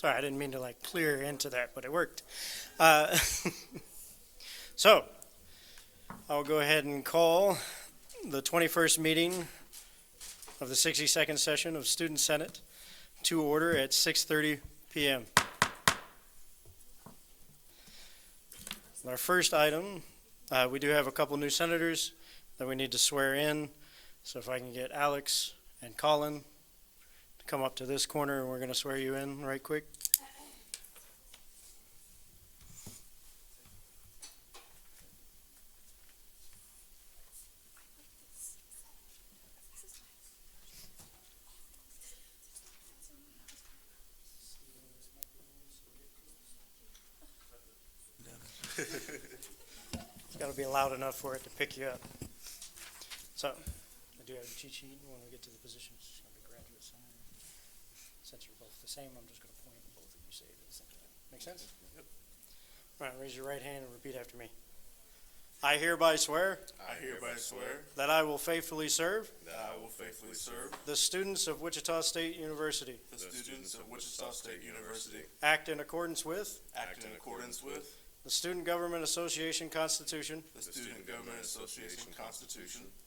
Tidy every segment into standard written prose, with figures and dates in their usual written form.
Sorry, I didn't mean to like clear into that, but it worked. Uh, so, I'll go ahead and call the 21st meeting of the 62nd session of Student Senate to order at 6:30 p.m. Our first item, we do have a couple new senators that we need to swear in. So if I can get Alex and Colin to come up to this corner, and we're going to swear you in right quick. It's got to be loud enough for it to pick you up. So, I do have a cheat sheet when we get to the positions. It's going to be graduate senator. Since you're both the same, I'm just going to point and both of you say it at the same time. Make sense? Yep. All right, raise your right hand and repeat after me. I hereby swear that I will faithfully serve the students of Wichita State University, act in accordance with the Student Government Association Constitution,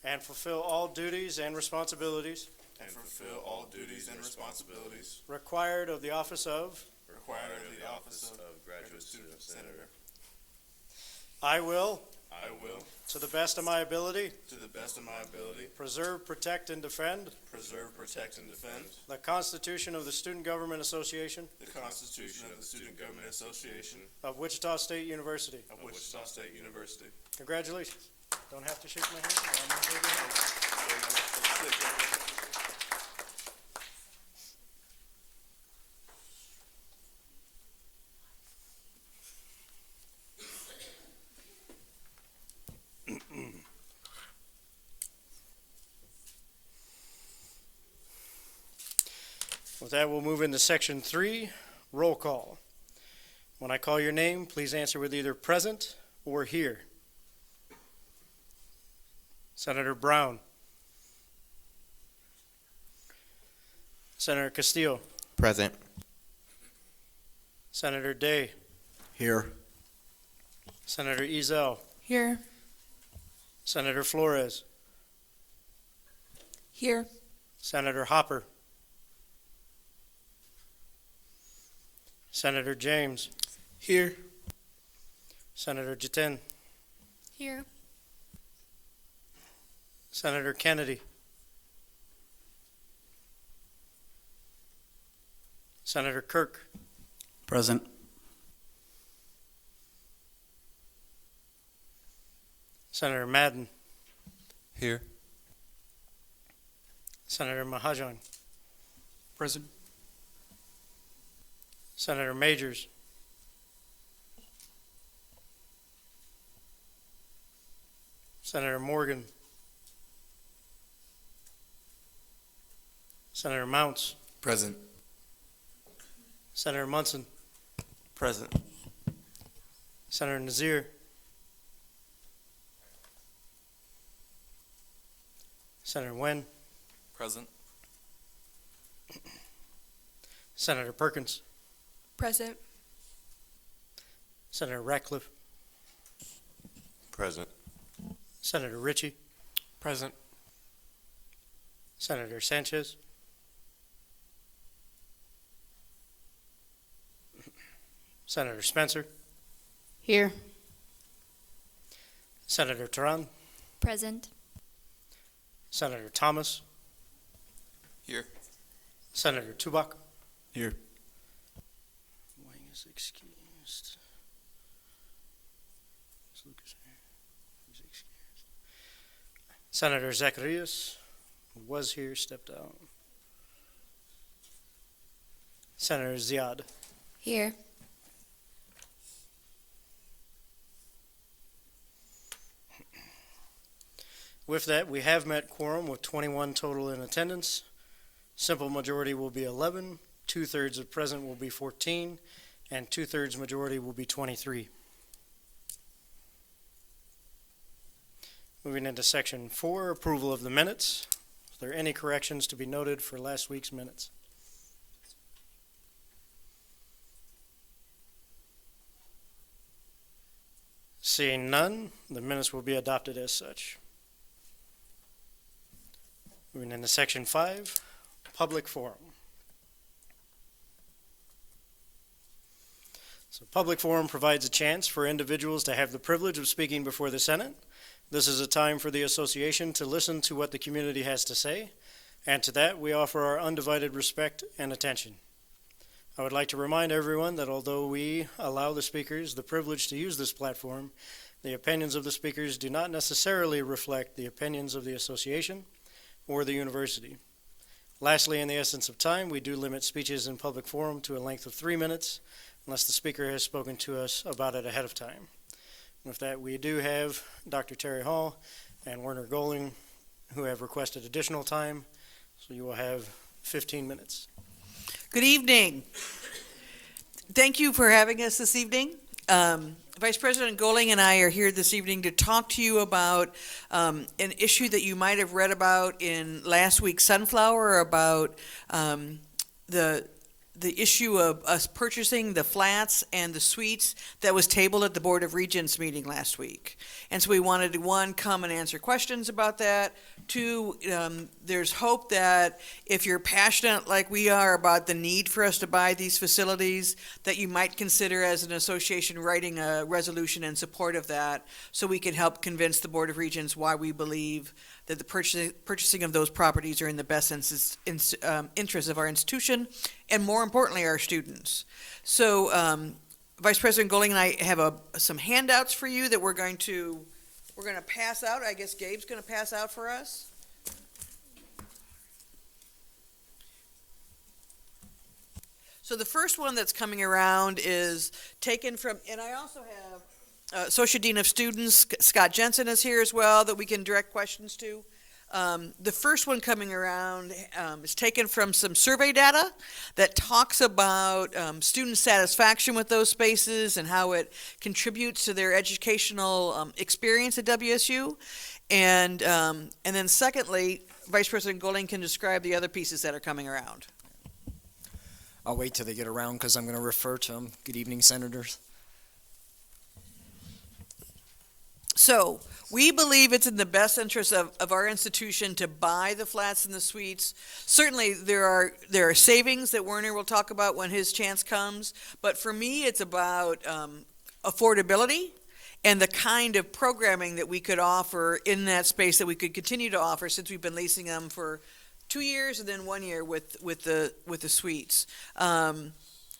and fulfill all duties and responsibilities required of the office of graduate student senator. I will, to the best of my ability, preserve, protect, and defend the Constitution of the Student Government Association of Wichita State University. Congratulations. Don't have to shake my hand, but I'm going to shake your hand. With that, we'll move into section 3, roll call. When I call your name, please answer with either present or here. Senator Brown. Senator Castillo. Present. Senator Day. Here. Senator Ezell. Here. Senator Flores. Here. Senator Hopper. Senator James. Here. Senator Jiten. Here. Senator Kennedy. Senator Kirk. Present. Senator Madden. Here. Senator Mahajan. Present. Senator Majors. Senator Morgan. Senator Mounts. Present. Senator Munson. Present. Senator Nazir. Senator Nguyen. Present. Senator Perkins. Present. Senator Ratcliffe. Present. Senator Ritchie. Present. Senator Sanchez. Senator Spencer. Here. Senator Taran. Present. Senator Thomas. Here. Senator Tubak. Here. Wang is excused. Is Lucas here? He's excused. Senator Zacharias was here, stepped out. Senator Ziad. Here. With that, we have met quorum with 21 total in attendance. Simple majority will be 11, 2/3 of present will be 14, and 2/3 majority will be 23. Moving into section 4, approval of the minutes. Is there any corrections to be noted for last week's minutes? Seeing none, the minutes will be adopted as such. Moving into section 5, public forum. So public forum provides a chance for individuals to have the privilege of speaking before the Senate. This is a time for the association to listen to what the community has to say, and to that we offer our undivided respect and attention. I would like to remind everyone that although we allow the speakers the privilege to use this platform, the opinions of the speakers do not necessarily reflect the opinions of the association or the university. Lastly, in the essence of time, we do limit speeches in public forum to a length of 3 minutes, unless the speaker has spoken to us about it ahead of time. With that, we do have Dr. Terry Hall and Werner Goling who have requested additional time, so you will have 15 minutes. Good evening. Thank you for having us this evening. Vice President Goling and I are here this evening to talk to you about an issue that you might have read about in last week's Sunflower about the issue of us purchasing the flats and the suites that was tabled at the Board of Regents meeting last week. And so we wanted to, one, come and answer questions about that. Two, there's hope that if you're passionate like we are about the need for us to buy these facilities, that you might consider as an association writing a resolution in support of that so we can help convince the Board of Regents why we believe that the purchasing of those properties are in the best interest of our institution and, more importantly, our students. So Vice President Goling and I have some handouts for you that we're going to pass out. I guess Gabe's going to pass out for us. So the first one that's coming around is taken from, and I also have Associate Dean of Students, Scott Jensen, is here as well that we can direct questions to. The first one coming around is taken from some survey data that talks about student satisfaction with those spaces and how it contributes to their educational experience at WSU. And then secondly, Vice President Goling can describe the other pieces that are coming around. I'll wait till they get around because I'm going to refer to them. Good evening, Senators. So we believe it's in the best interest of our institution to buy the flats and the suites. Certainly there are savings that Werner will talk about when his chance comes, but for me it's about affordability and the kind of programming that we could offer in that space that we could continue to offer since we've been leasing them for 2 years and then 1 year with the suites.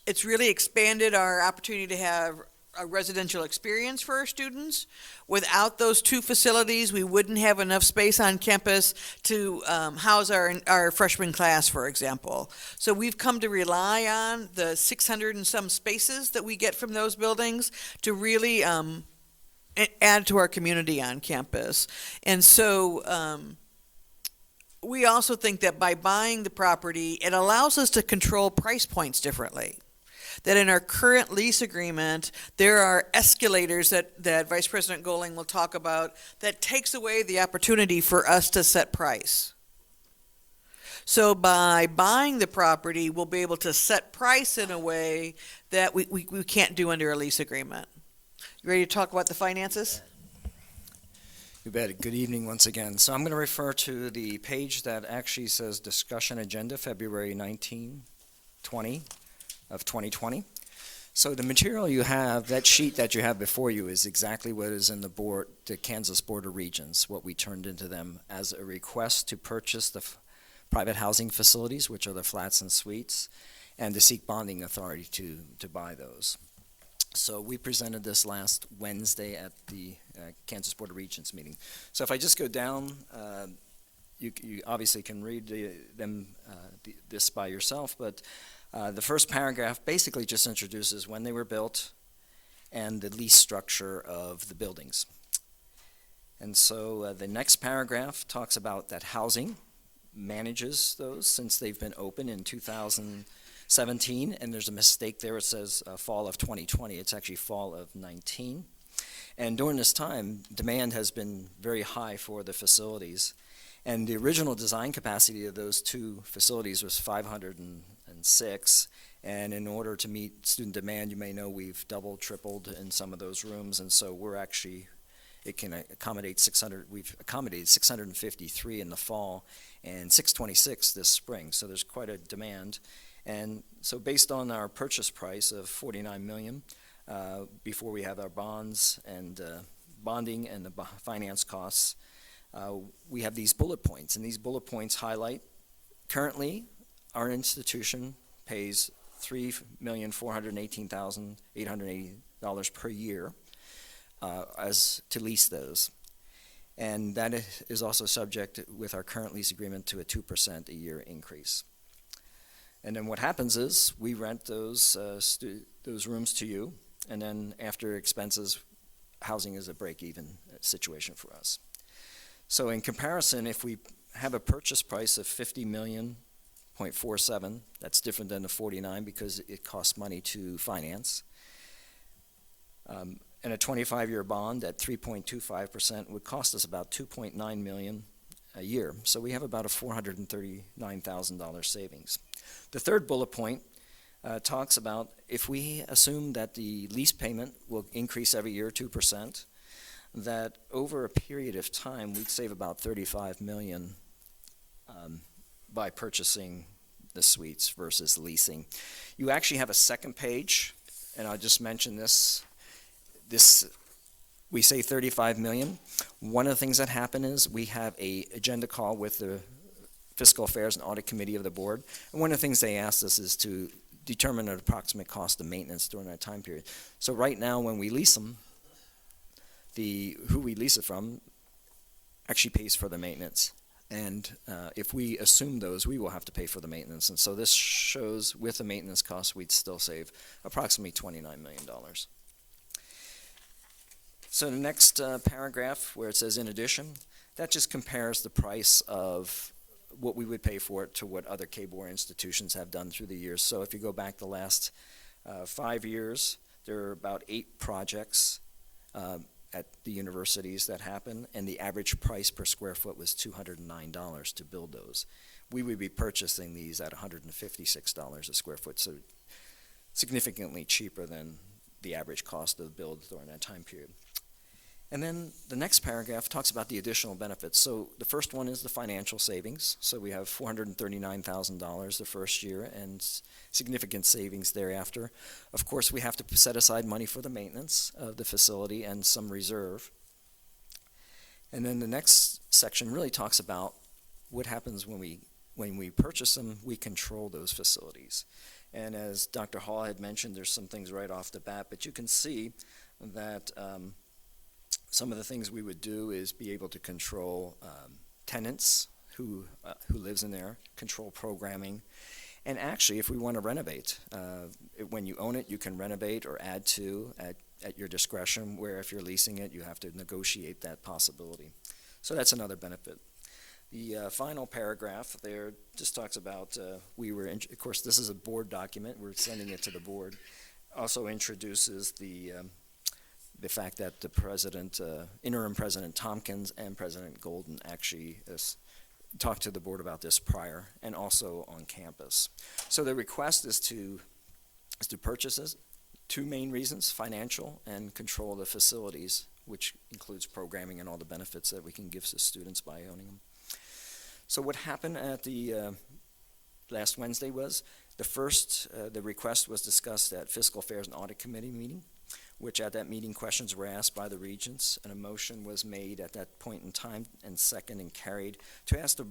It's really expanded our opportunity to have a residential experience for our students. Without those two facilities, we wouldn't have enough space on campus to house our freshman class, for example. So we've come to rely on the 600 and some spaces that we get from those buildings to really add to our community on campus. And so we also think that by buying the property, it allows us to control price points differently. That in our current lease agreement, there are escalators that Vice President Goling will talk about that takes away the opportunity for us to set price. So by buying the property, we'll be able to set price in a way that we can't do under a lease agreement. You ready to talk about the finances? You bet. Good evening once again. So I'm going to refer to the page that actually says Discussion Agenda, February 19, 20. Of 2020. So the material you have, that sheet that you have before you is exactly what is in the Kansas Board of Regents, what we turned into them as a request to purchase the private housing facilities, which are the flats and suites, and to seek bonding authority to buy those. So we presented this last Wednesday at the Kansas Board of Regents meeting. So if I just go down, you obviously can read this by yourself, but the first paragraph basically just introduces when they were built and the lease structure of the buildings. And so the next paragraph talks about that housing manages those since they've been open in 2017, and there's a mistake there. It says fall of 2020. It's actually fall of 19. And during this time, demand has been very high for the facilities. And the original design capacity of those two facilities was 506, And in order to meet student demand, you may know we've doubled, tripled in some of those rooms, and so it can accommodate 600, we've accommodated 653 in the fall and 626 this spring, so there's quite a demand. And so based on our purchase price of $49 million, before we have our bonds and bonding and the finance costs, we have these bullet points, and these bullet points highlight currently our institution pays $3,418,880 per year as to lease those. And that is also subject with our current lease agreement to a 2% a year increase. And then what happens is we rent those rooms to you, and then after expenses, housing is a break-even situation for us. So in comparison, if we have a purchase price of $50 million, 0.47, that's different than the 49 because it costs money to finance. And a 25-year bond at 3.25% would cost us about $2.9 million a year. So we have about a $439,000 savings. The third bullet point talks about if we assume that the lease payment will increase every year 2%, that over a period of time we'd save about $35 million by purchasing the suites versus leasing. You actually have a second page, and I'll just mention this. We say $35 million. One of the things that happen is we have a agenda call with the Fiscal Affairs and Audit Committee of the board, and one of the things they asked us is to determine an approximate cost of maintenance during that time period. So right now when we lease them, who we lease it from actually pays for the maintenance. And if we assume those, we will have to pay for the maintenance. And so this shows with the maintenance costs, we'd still save approximately $29 million. So the next paragraph where it says in addition, that just compares the price of what we would pay for it to what other K-BOR institutions have done through the years. So if you go back the last 5 years, there are about 8 projects at the universities that happen, and the average price per square foot was $209 to build those. We would be purchasing these at $156 a square foot, so significantly cheaper than the average cost of the build during that time period. And then the next paragraph talks about the additional benefits. So the first one is the financial savings. So we have $439,000 the first year and significant savings thereafter. Of course, we have to set aside money for the maintenance of the facility and some reserve. And then the next section really talks about what happens when we purchase them, we control those facilities. And as Dr. Hall had mentioned, there's some things right off the bat, but you can see that some of the things we would do is be able to control tenants who lives in there, control programming, and actually if we want to renovate, when you own it you can renovate or add to at your discretion, where if you're leasing it you have to negotiate that possibility. So that's another benefit. The final paragraph there just talks about, of course this is a board document, we're sending it to the board, also introduces the fact that the president, interim President Tompkins and President Golden actually talked to the board about this prior and also on campus. So the request is to purchase this. 2 main reasons, financial and control of the facilities, which includes programming and all the benefits that we can give to students by owning them. So what happened at the last Wednesday was the request was discussed at Fiscal Affairs and Audit Committee meeting, which at that meeting questions were asked by the regents, and a motion was made at that point in time and second and carried to ask the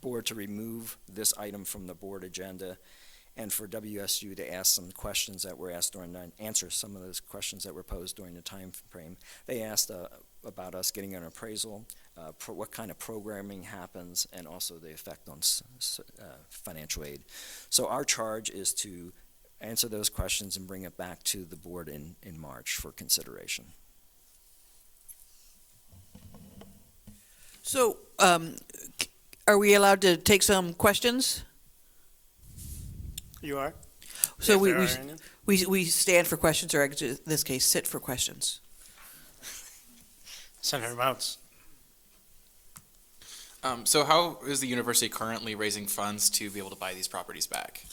board to remove this item from the board agenda and for WSU to ask some questions that were asked answer some of those questions that were posed during the time frame. They asked about us getting an appraisal, what kind of programming happens, and also the effect on financial aid. So our charge is to answer those questions and bring it back to the board in March for consideration. So, are we allowed to take some questions? You are? So If there are any. we stand for questions, or in this case, sit for questions. Senator Mounts. So how is the university currently raising funds to be able to buy these properties back?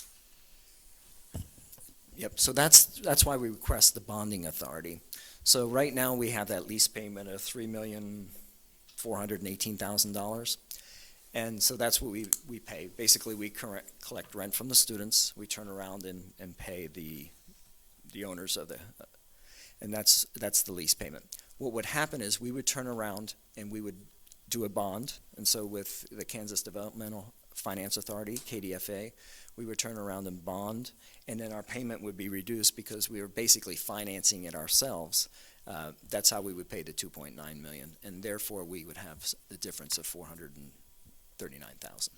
Yep, so that's why we request the bonding authority. So right now, we have that lease payment of $3,418,000. And so that's what we pay. Basically, we collect rent from the students, we turn around and pay the owners of and that's the lease payment. What would happen is we would turn around and we would do a bond, and so with the Kansas Developmental Finance Authority, KDFA, we would turn around and bond, and then our payment would be reduced because we were basically financing it ourselves. That's how we would pay the $2.9 million, and therefore we would have the difference of $439,000.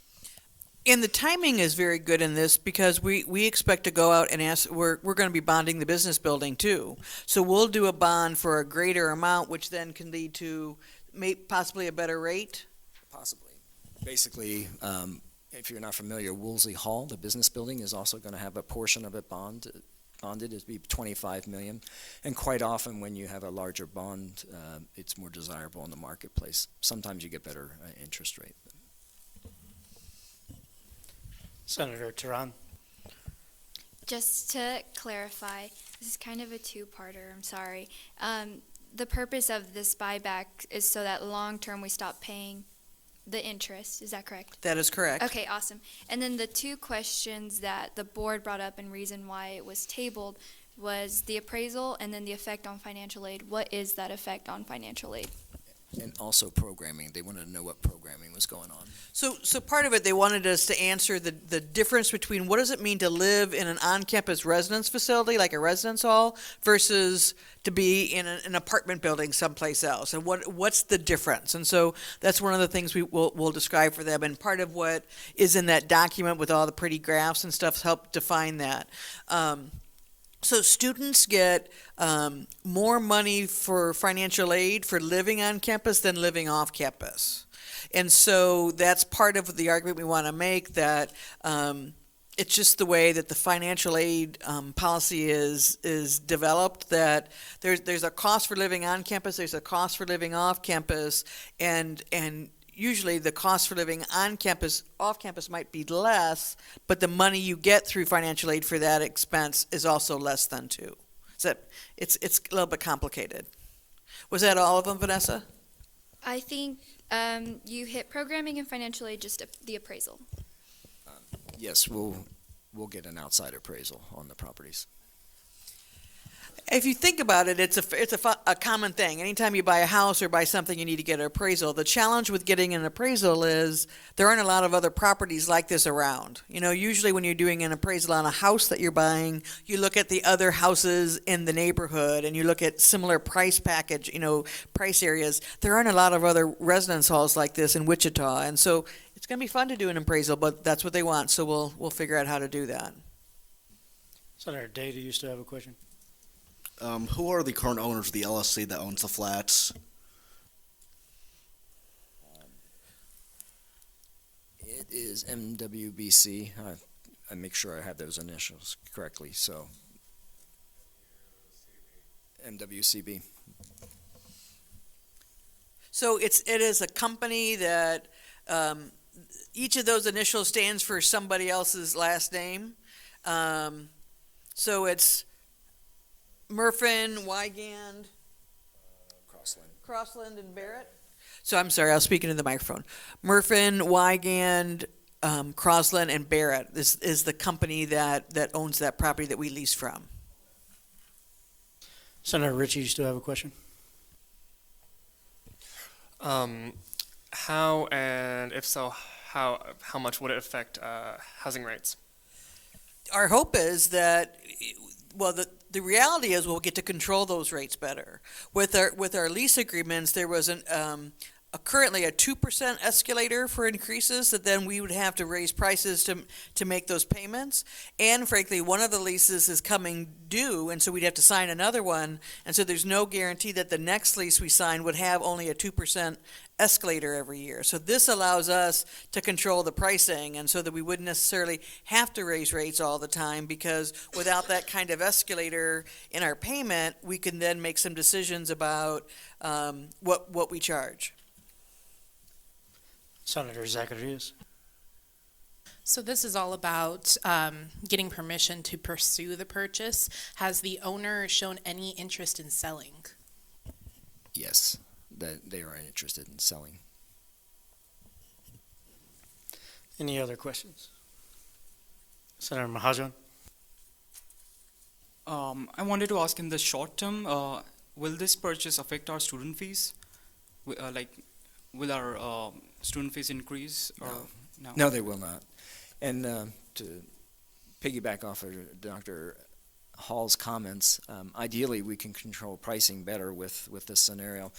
And the timing is very good in this because we expect to go out and ask, we're going to be bonding the business building too. So we'll do a bond for a greater amount, which then can lead to possibly a better rate. Possibly. Basically, if you're not familiar, Woolsey Hall, the business building, is also going to have a portion of it bonded. It'd be $25 million. And quite often when you have a larger bond, it's more desirable in the marketplace. Sometimes you get better interest rate. Senator Tehran. Just to clarify, this is kind of a two-parter, I'm sorry. The purpose of this buyback is so that long-term we stop paying the interest, is that correct? That is correct. Okay, awesome. And then the two questions that the board brought up and reason why it was tabled was the appraisal and then the effect on financial aid. What is that effect on financial aid? And also programming. They wanted to know what programming was going on. So part of it, they wanted us to answer the difference between what does it mean to live in an on-campus residence facility, like a residence hall, versus to be in an apartment building someplace else, and what's the difference? And so that's one of the things we'll describe for them, and part of what is in that document with all the pretty graphs and stuff help define that. So students get more money for financial aid for living on campus than living off campus. And so that's part of the argument we want to make, that it's just the way that the financial aid policy is developed, that there's a cost for living on campus, there's a cost for living off campus, and usually the cost for living on campus, off campus might be less, but the money you get through financial aid for that expense is also less than too. So it's a little bit complicated. Was that all of them, Vanessa? I think you hit programming and financial aid, just the appraisal. Yes, we'll get an outside appraisal on the properties. If you think about it, it's a common thing. Anytime you buy a house or buy something, you need to get an appraisal. The challenge with getting an appraisal is there aren't a lot of other properties like this around. You know, usually when you're doing an appraisal on a house that you're buying, you look at the other houses in the neighborhood and you look at similar price package, price areas. There aren't a lot of other residence halls like this in Wichita, and so it's going to be fun to do an appraisal, but that's what they want, so we'll figure out how to do that. Senator Day, do you still have a question? Who are the current owners of the LLC that owns the flats? It is MWBC. I make sure I have those initials correctly. So MWCB. So it is a company that each of those initials stands for somebody else's last name. So it's Murfin, Wygand, Crossland, and Barrett. So I'm sorry, I was speaking in the microphone. Murfin, Wygand, Crossland, and Barrett is the company that owns that property that we lease from. Senator Ritchie, you still have a question? How, and if so, how much would it affect housing rates? Our hope is that, well, the reality is we'll get to control those rates better. With our lease agreements, there was currently a 2% escalator for increases that then we would have to raise prices to make those payments. And frankly, one of the leases is coming due, and so we'd have to sign another one. And so there's no guarantee that the next lease we sign would have only a 2% escalator every year. So this allows us to control the pricing, and so that we wouldn't necessarily have to raise rates all the time, because without that kind of escalator in our payment, we can then make some decisions about what we charge. Senator Zacharias. So this is all about getting permission to pursue the purchase. Has the owner shown any interest in selling? Yes, that they are interested in selling. Any other questions? Senator Mahajan? I wanted to ask, in the short term, will this purchase affect our student fees? Will our student fees increase? Or no? No, they will not. And to piggyback off of Dr. Hall's comments, ideally we can control pricing better with this scenario.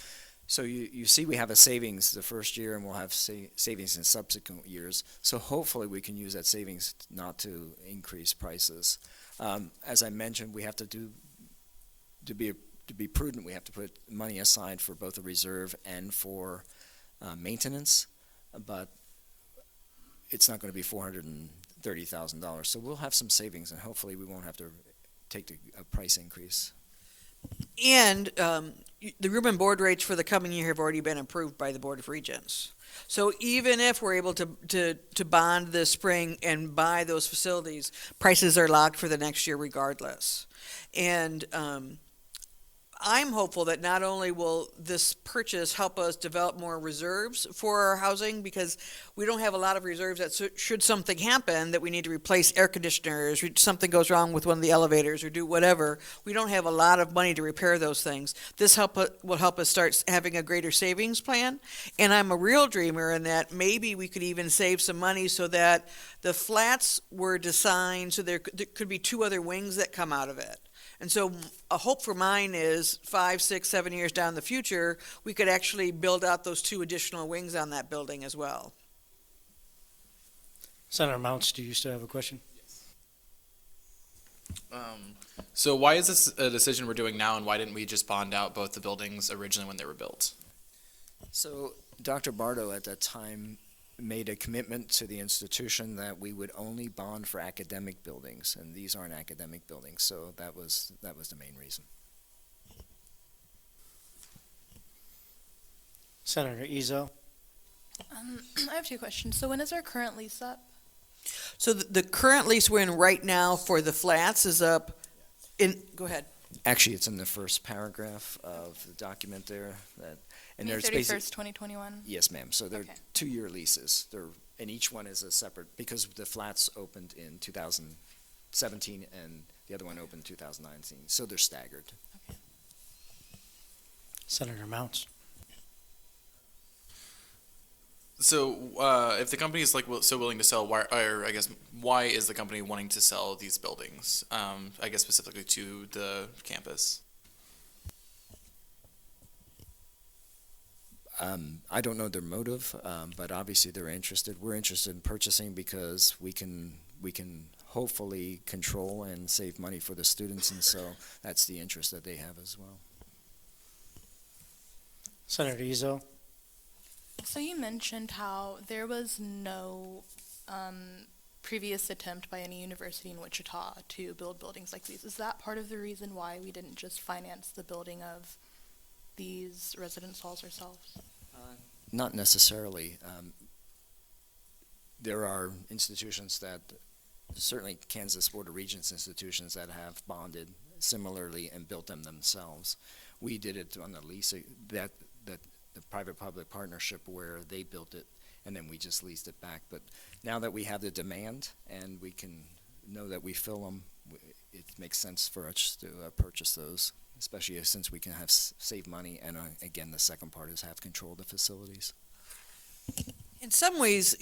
So you see we have a savings the first year, and we'll have savings in subsequent years. So hopefully we can use that savings not to increase prices. As I mentioned, we have to be prudent. We have to put money aside for both the reserve and for maintenance, but it's not going to be $430,000. So we'll have some savings, and hopefully we won't have to take a price increase. And the room and board rates for the coming year have already been approved by the Board of Regents. So even if we're able to bond this spring and buy those facilities, prices are locked for the next year regardless. And I'm hopeful that not only will this purchase help us develop more reserves for our housing, because we don't have a lot of reserves that should something happen that we need to replace air conditioners, something goes wrong with one of the elevators or do whatever, we don't have a lot of money to repair those things. This will help us start having a greater savings plan. And I'm a real dreamer in that maybe we could even save some money so that the flats were designed so there could be 2 other wings that come out of it. And so a hope for mine is 5, 6, 7 years down the future, we could actually build out those 2 additional wings on that building as well. Senator Mounts, do you still have a question? So why is this a decision we're doing now, and why didn't we just bond out both the buildings originally when they were built? So Dr. Bardo at that time made a commitment to the institution that we would only bond for academic buildings, and these aren't academic buildings, so that was the main reason. Senator Izzo? I have 2 questions. So when is our current lease up? So the current lease we're in right now for the flats is up go ahead. Actually, it's in the first paragraph of the document there. And May there's 31st, 2021? Yes, ma'am. So they're Okay. 2-year leases. And each one is a separate, because the flats opened in 2017 and the other one opened 2019. So they're staggered. Senator Mounts? So if the company is so willing to sell, why is the company wanting to sell these buildings? I guess specifically to the campus. I don't know their motive, but obviously they're interested. We're interested in purchasing because we can hopefully control and save money for the students, and so that's the interest that they have as well. Senator Izzo? So you mentioned how there was no previous attempt by any university in Wichita to build buildings like these. Is that part of the reason why we didn't just finance the building of these residence halls ourselves? Not necessarily. There are institutions that, certainly Kansas Board of Regents institutions, that have bonded similarly and built them themselves. We did it on the lease, the private-public partnership where they built it, and then we just leased it back. But now that we have the demand and we can know that we fill them, it makes sense for us to purchase those, especially since we can have save money, and again, the second part is have control of the facilities. In some ways,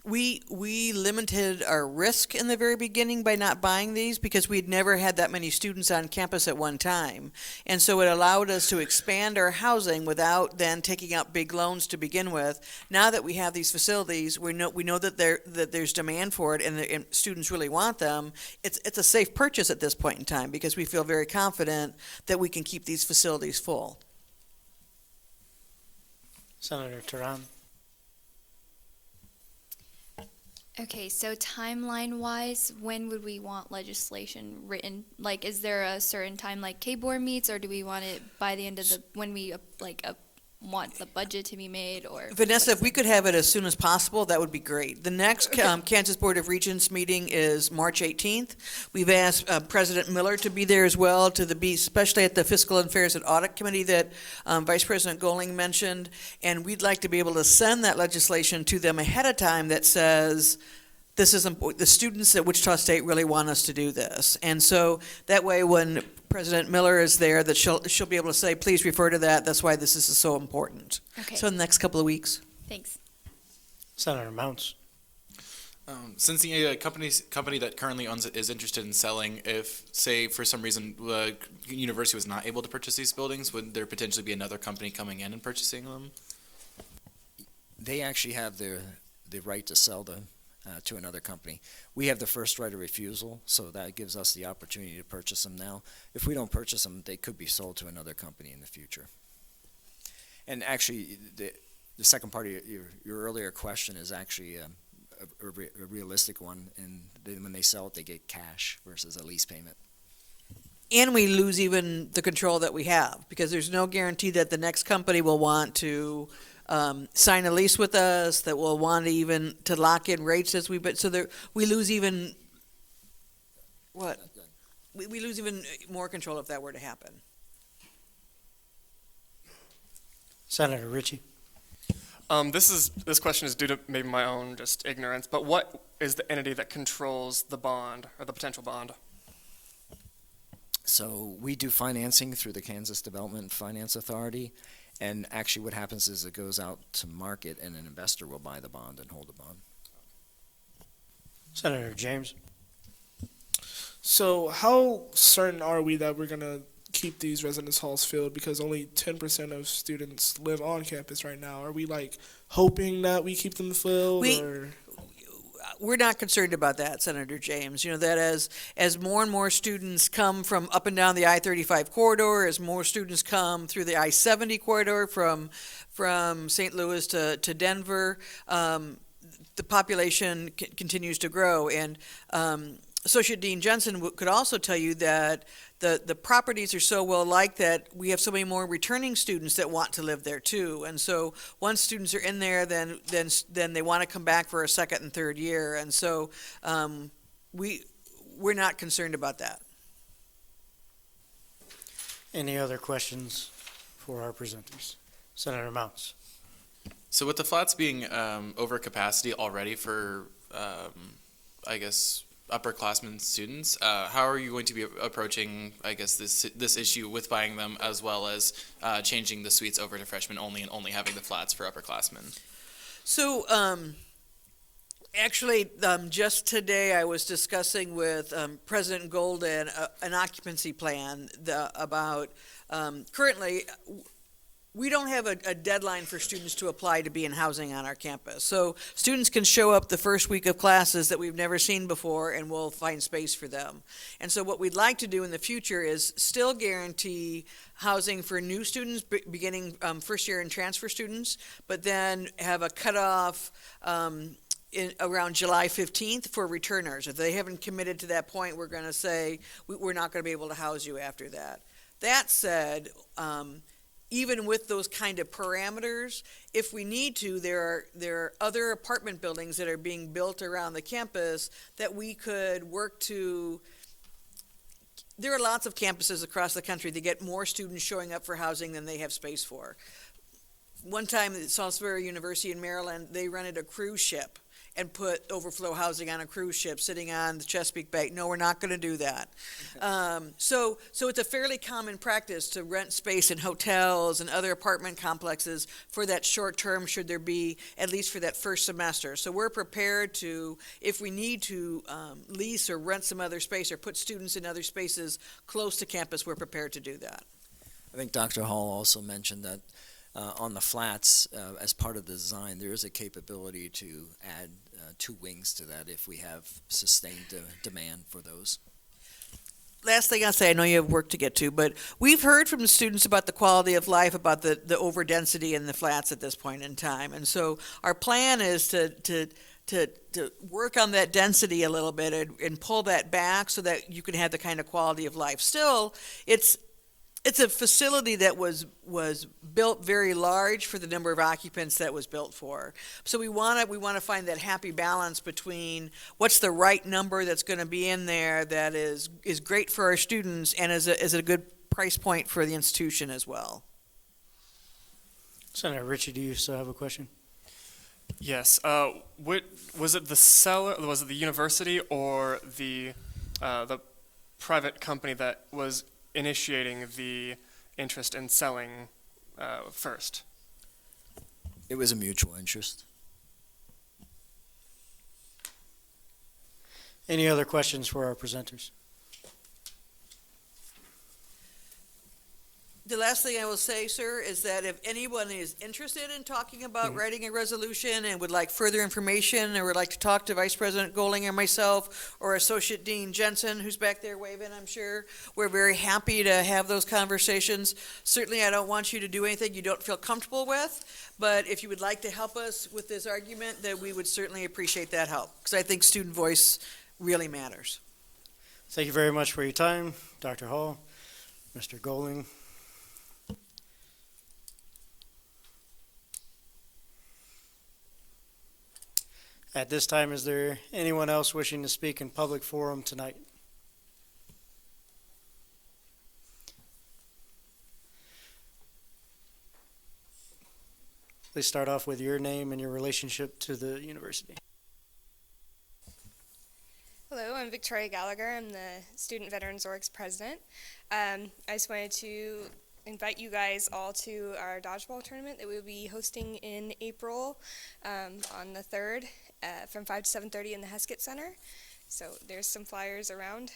we limited our risk in the very beginning by not buying these because we'd never had that many students on campus at one time. And so it allowed us to expand our housing without then taking out big loans to begin with. Now that we have these facilities, we know that there's demand for it and students really want them. It's a safe purchase at this point in time because we feel very confident that we can keep these facilities full. Senator Turan? Okay, so timeline-wise, when would we want legislation written? Is there a certain time, K-Board meets, or do we want it by the end of when we, want the budget to be made, or? Vanessa, if we could have it as soon as possible, that would be great. The next Kansas Board of Regents meeting is March 18th. We've asked President Miller to be there as well, especially at the Fiscal Affairs and Audit Committee that Vice President Goling mentioned. And we'd like to be able to send that legislation to them ahead of time that says, this is important. The students at Wichita State really want us to do this. And so that way when President Miller is there, that she'll be able to say, please refer to that. That's why this is so important. Okay, So in the next couple of weeks. thanks. Senator Mounts. Since the company that currently owns it is interested in selling, if, say, for some reason, the university was not able to purchase these buildings, would there potentially be another company coming in and purchasing them? They actually have the right to sell them to another company. We have the first right of refusal, so that gives us the opportunity to purchase them now. If we don't purchase them, they could be sold to another company in the future. And actually, the second part of your earlier question is actually a realistic one, and when they sell it, they get cash versus a lease payment. And we lose even the control that we have, because there's no guarantee that the next company will want to sign a lease with us, that will want to lock in rates as we lose even, what? We lose even more control if that were to happen. Senator Ritchie. This question is due to maybe my own just ignorance, but what is the entity that controls the bond or the potential bond? So we do financing through the Kansas Development Finance Authority, and actually what happens is it goes out to market and an investor will buy the bond and hold the bond. Senator James. So how certain are we that we're going to keep these residence halls filled, because only 10% of students live on campus right now? Are we hoping that we keep them filled? We're not concerned about that, Senator James. You know, that as more and more students come from up and down the I-35 corridor, as more students come through the I-70 corridor from St. Louis to Denver, the population continues to grow. And Associate Dean Jensen could also tell you that the properties are so well liked that we have so many more returning students that want to live there too. And so once students are in there, then they want to come back for a second and third year. And so we're not concerned about that. Any other questions for our presenters? Senator Mounts. So with the flats being over capacity already for, I guess, upperclassmen students, how are you going to be approaching, I guess, this issue with buying them, as well as changing the suites over to freshmen only and only having the flats for upperclassmen? So actually, just today I was discussing with President Golden an occupancy plan about currently. We don't have a deadline for students to apply to be in housing on our campus. So students can show up the first week of classes that we've never seen before, and we'll find space for them. And so what we'd like to do in the future is still guarantee housing for new students beginning first year and transfer students, but then have a cutoff around July 15th for returners. If they haven't committed to that point, we're going to say we're not going to be able to house you after that. That said, even with those kind of parameters, if we need to, there are other apartment buildings that are being built around the campus that we could work to. There are lots of campuses across the country that get more students showing up for housing than they have space for. One time at Salisbury University in Maryland, they rented a cruise ship and put overflow housing on a cruise ship sitting on the Chesapeake Bay. No, we're not going to do that. So it's a fairly common practice to rent space in hotels and other apartment complexes for that short term, should there be, at least for that first semester. So we're prepared to, if we need to lease or rent some other space or put students in other spaces close to campus, we're prepared to do that. I think Dr. Hall also mentioned that on the flats, as part of the design, there is a capability to add 2 wings to that if we have sustained demand for those. Last thing I'll say, I know you have work to get to, but we've heard from the students about the quality of life, about the overdensity in the flats at this point in time. And so our plan is to work on that density a little bit and pull that back so that you can have the kind of quality of life. Still, it's a facility that was built very large for the number of occupants that was built for. So we want to find that happy balance between what's the right number that's going to be in there that is great for our students and is a good price point for the institution as well. Senator Ritchie, do you still have a question? Yes. Was it the seller? Was it the university or the private company that was initiating the interest in selling first? It was a mutual interest. Any other questions for our presenters? The last thing I will say, sir, is that if anyone is interested in talking about writing a resolution and would like further information or would like to talk to Vice President Goling or myself or Associate Dean Jensen, who's back there waving, I'm sure, we're very happy to have those conversations. Certainly, I don't want you to do anything you don't feel comfortable with, but if you would like to help us with this argument, then we would certainly appreciate that help, because I think student voice really matters. Thank you very much for your time, Dr. Hall, Mr. Goling. At this time, is there anyone else wishing to speak in public forum tonight? Please start off with your name and your relationship to the university. Hello, I'm Victoria Gallagher. I'm the Student Veterans Orgs president. I just wanted to invite you guys all to our dodgeball tournament that we'll be hosting in April on the 3rd from 5 to 7:30 in the Heskett Center. So there's some flyers around.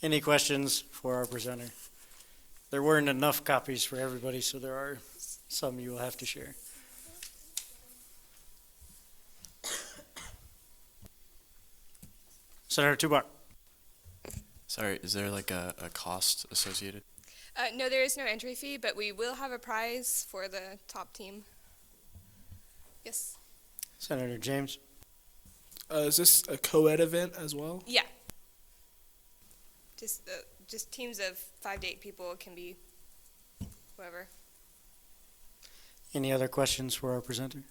Any questions for our presenter? There weren't enough copies for everybody, so there are some you will have to share. Senator Tubar. Sorry, is there like a cost associated? No, there is no entry fee, but we will have a prize for the top team. Yes. Senator James. Is this a co-ed event as well? Yeah. Just teams of 5 to 8 people. It can be whoever. Any other questions for our presenter?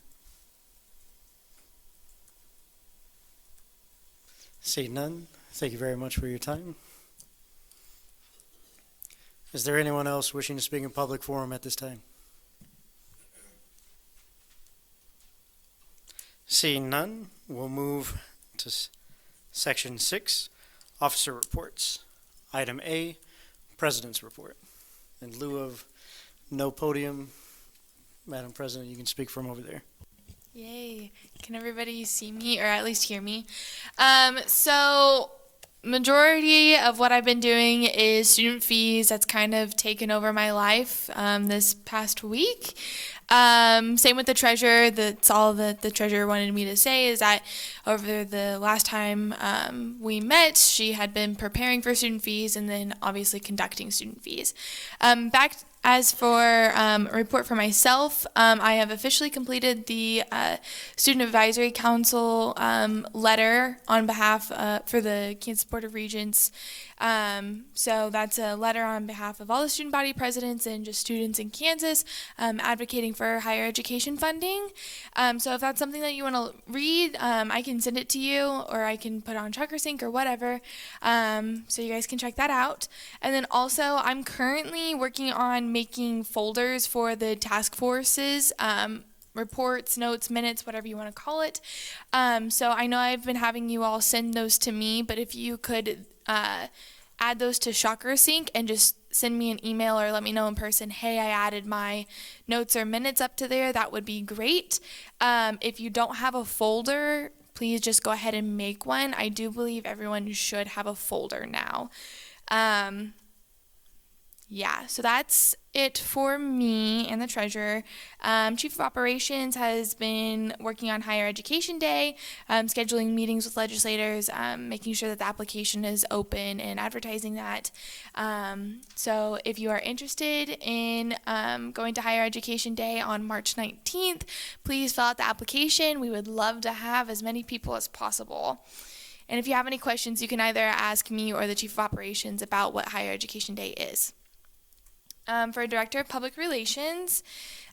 Seeing none, thank you very much for your time. Is there anyone else wishing to speak in public forum at this time? Seeing none, we'll move to section 6, officer reports. Item A, President's report. In lieu of no podium, Madam President, you can speak from over there. Yay. Can everybody see me or at least hear me? So majority of what I've been doing is student fees. That's kind of taken over my life this past week. Same with the treasurer. That's all that the treasurer wanted me to say is that over the last time we met, she had been preparing for student fees and then obviously conducting student fees. Back as for a report for myself, I have officially completed the Student Advisory Council letter on behalf for the Kansas Board of Regents. So that's a letter on behalf of all the student body presidents and just students in Kansas advocating for higher education funding. So if that's something that you want to read, I can send it to you or I can put it on TruckerSync or whatever. So you guys can check that out. And then also I'm currently working on making folders for the task forces, reports, notes, minutes, whatever you want to call it. So I know I've been having you all send those to me, but if you could add those to ShockerSync and just send me an email or let me know in person, hey, I added my notes or minutes up to there, that would be great. If you don't have a folder, please just go ahead and make one. I do believe everyone should have a folder now. Yeah, so that's it for me and the treasurer. Chief of Operations has been working on Higher Education Day, scheduling meetings with legislators, making sure that the application is open and advertising that. So if you are interested in going to Higher Education Day on March 19th, please fill out the application. We would love to have as many people as possible. And if you have any questions, you can either ask me or the Chief of Operations about what Higher Education Day is. For Director of Public Relations,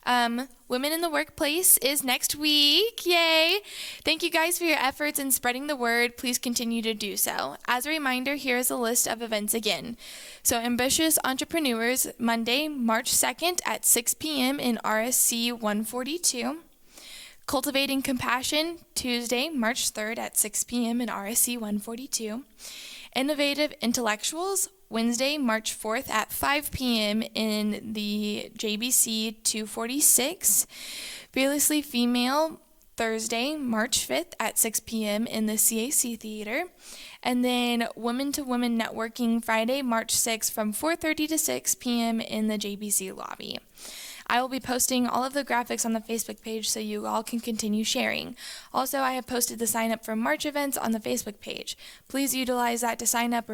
Women in the Workplace is next week. Yay! Thank you guys for your efforts in spreading the word. Please continue to do so. As a reminder, here is a list of events again. So, Ambitious Entrepreneurs, Monday, March 2nd at 6 p.m. in RSC 142. Cultivating Compassion, Tuesday, March 3rd at 6 p.m. in RSC 142. Innovative Intellectuals, Wednesday, March 4th at 5 p.m. in the JBC 246. Fearlessly Female, Thursday, March 5th at 6 p.m. in the CAC Theater. And then Women to Women Networking, Friday, March 6th from 4:30 to 6 p.m. in the JBC lobby. I will be posting all of the graphics on the Facebook page so you all can continue sharing. Also, I have posted the sign up for March events on the Facebook page. Please utilize that to sign up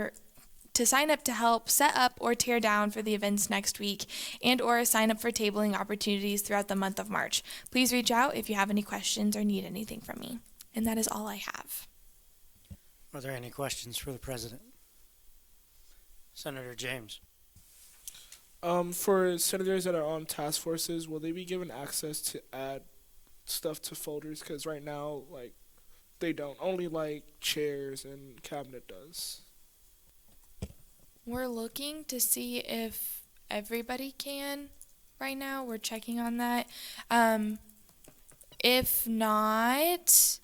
to help set up or tear down for the events next week and or sign up for tabling opportunities throughout the month of March. Please reach out if you have any questions or need anything from me. And that is all I have. Are there any questions for the president? Senator James. For senators that are on task forces, will they be given access to add stuff to folders? Because right now, like, they don't. Only, like, chairs and cabinet does. We're looking to see if everybody can right now. We're checking on that. If not,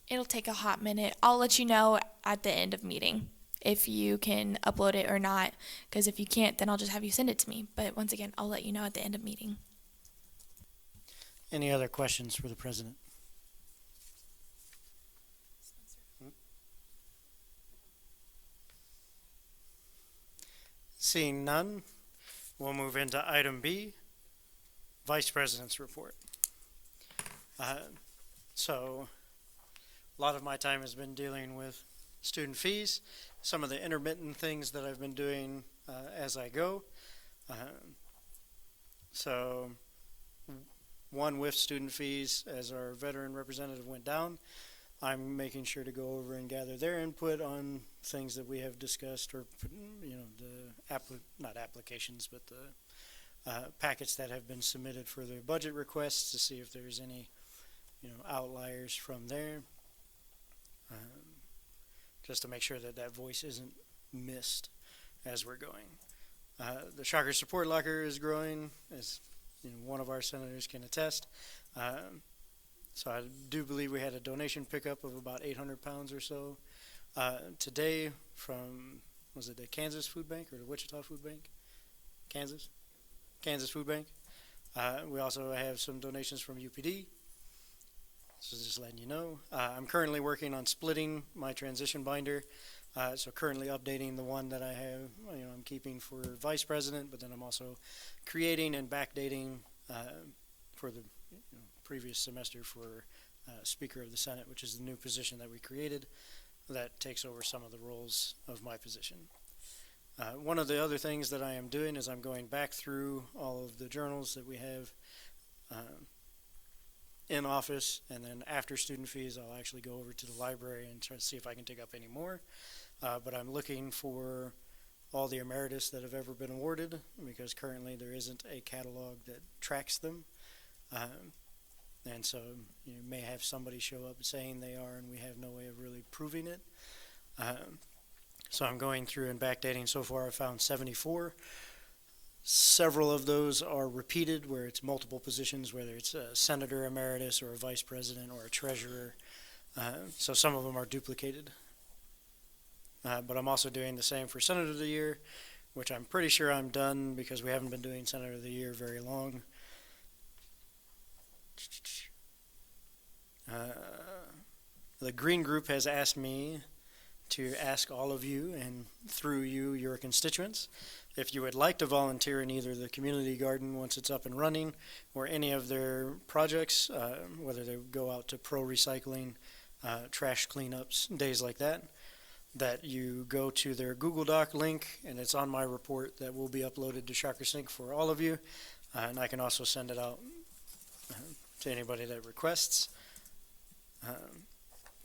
it'll take a hot minute. I'll let you know at the end of meeting if you can upload it or not, because if you can't, then I'll just have you send it to me. But once again, I'll let you know at the end of meeting. Any other questions for the president? Seeing none, we'll move into item B, Vice President's report. So a lot of my time has been dealing with student fees, some of the intermittent things that I've been doing as I go. So one with student fees, as our veteran representative went down, I'm making sure to go over and gather their input on things that we have discussed, or not applications, but the packets that have been submitted for the budget requests, to see if there's any outliers from there, just to make sure that that voice isn't missed as we're going. The Shocker Support Locker is growing, as one of our senators can attest. So I do believe we had a donation pickup of about 800 pounds or so today from, was it the Kansas Food Bank or the Wichita Food Bank? Kansas Food Bank. We also have some donations from UPD. So just letting you know. I'm currently working on splitting my transition binder. So currently updating the one that I have, I'm keeping for vice president, but then I'm also creating and backdating for the previous semester for Speaker of the Senate, which is the new position that we created that takes over some of the roles of my position. One of the other things that I am doing is I'm going back through all of the journals that we have in office, and then after student fees I'll actually go over to the library and try to see if I can dig up any more. But I'm looking for all the emeritus that have ever been awarded, because currently there isn't a catalog that tracks them. And so you may have somebody show up saying they are, and we have no way of really proving it. So I'm going through and backdating. So far I've found 74. Several of those are repeated, where it's multiple positions, whether it's a senator emeritus or a vice president or a treasurer. So some of them are duplicated. But I'm also doing the same for Senator of the Year, which I'm pretty sure I'm done, because we haven't been doing Senator of the Year very long. The Green Group has asked me to ask all of you, and through you, your constituents, if you would like to volunteer in either the community garden once it's up and running, or any of their projects, whether they go out to pro recycling, trash cleanups, days like that, that you go to their Google Doc link, and it's on my report that will be uploaded to Shocker Sync for all of you, and I can also send it out to anybody that requests.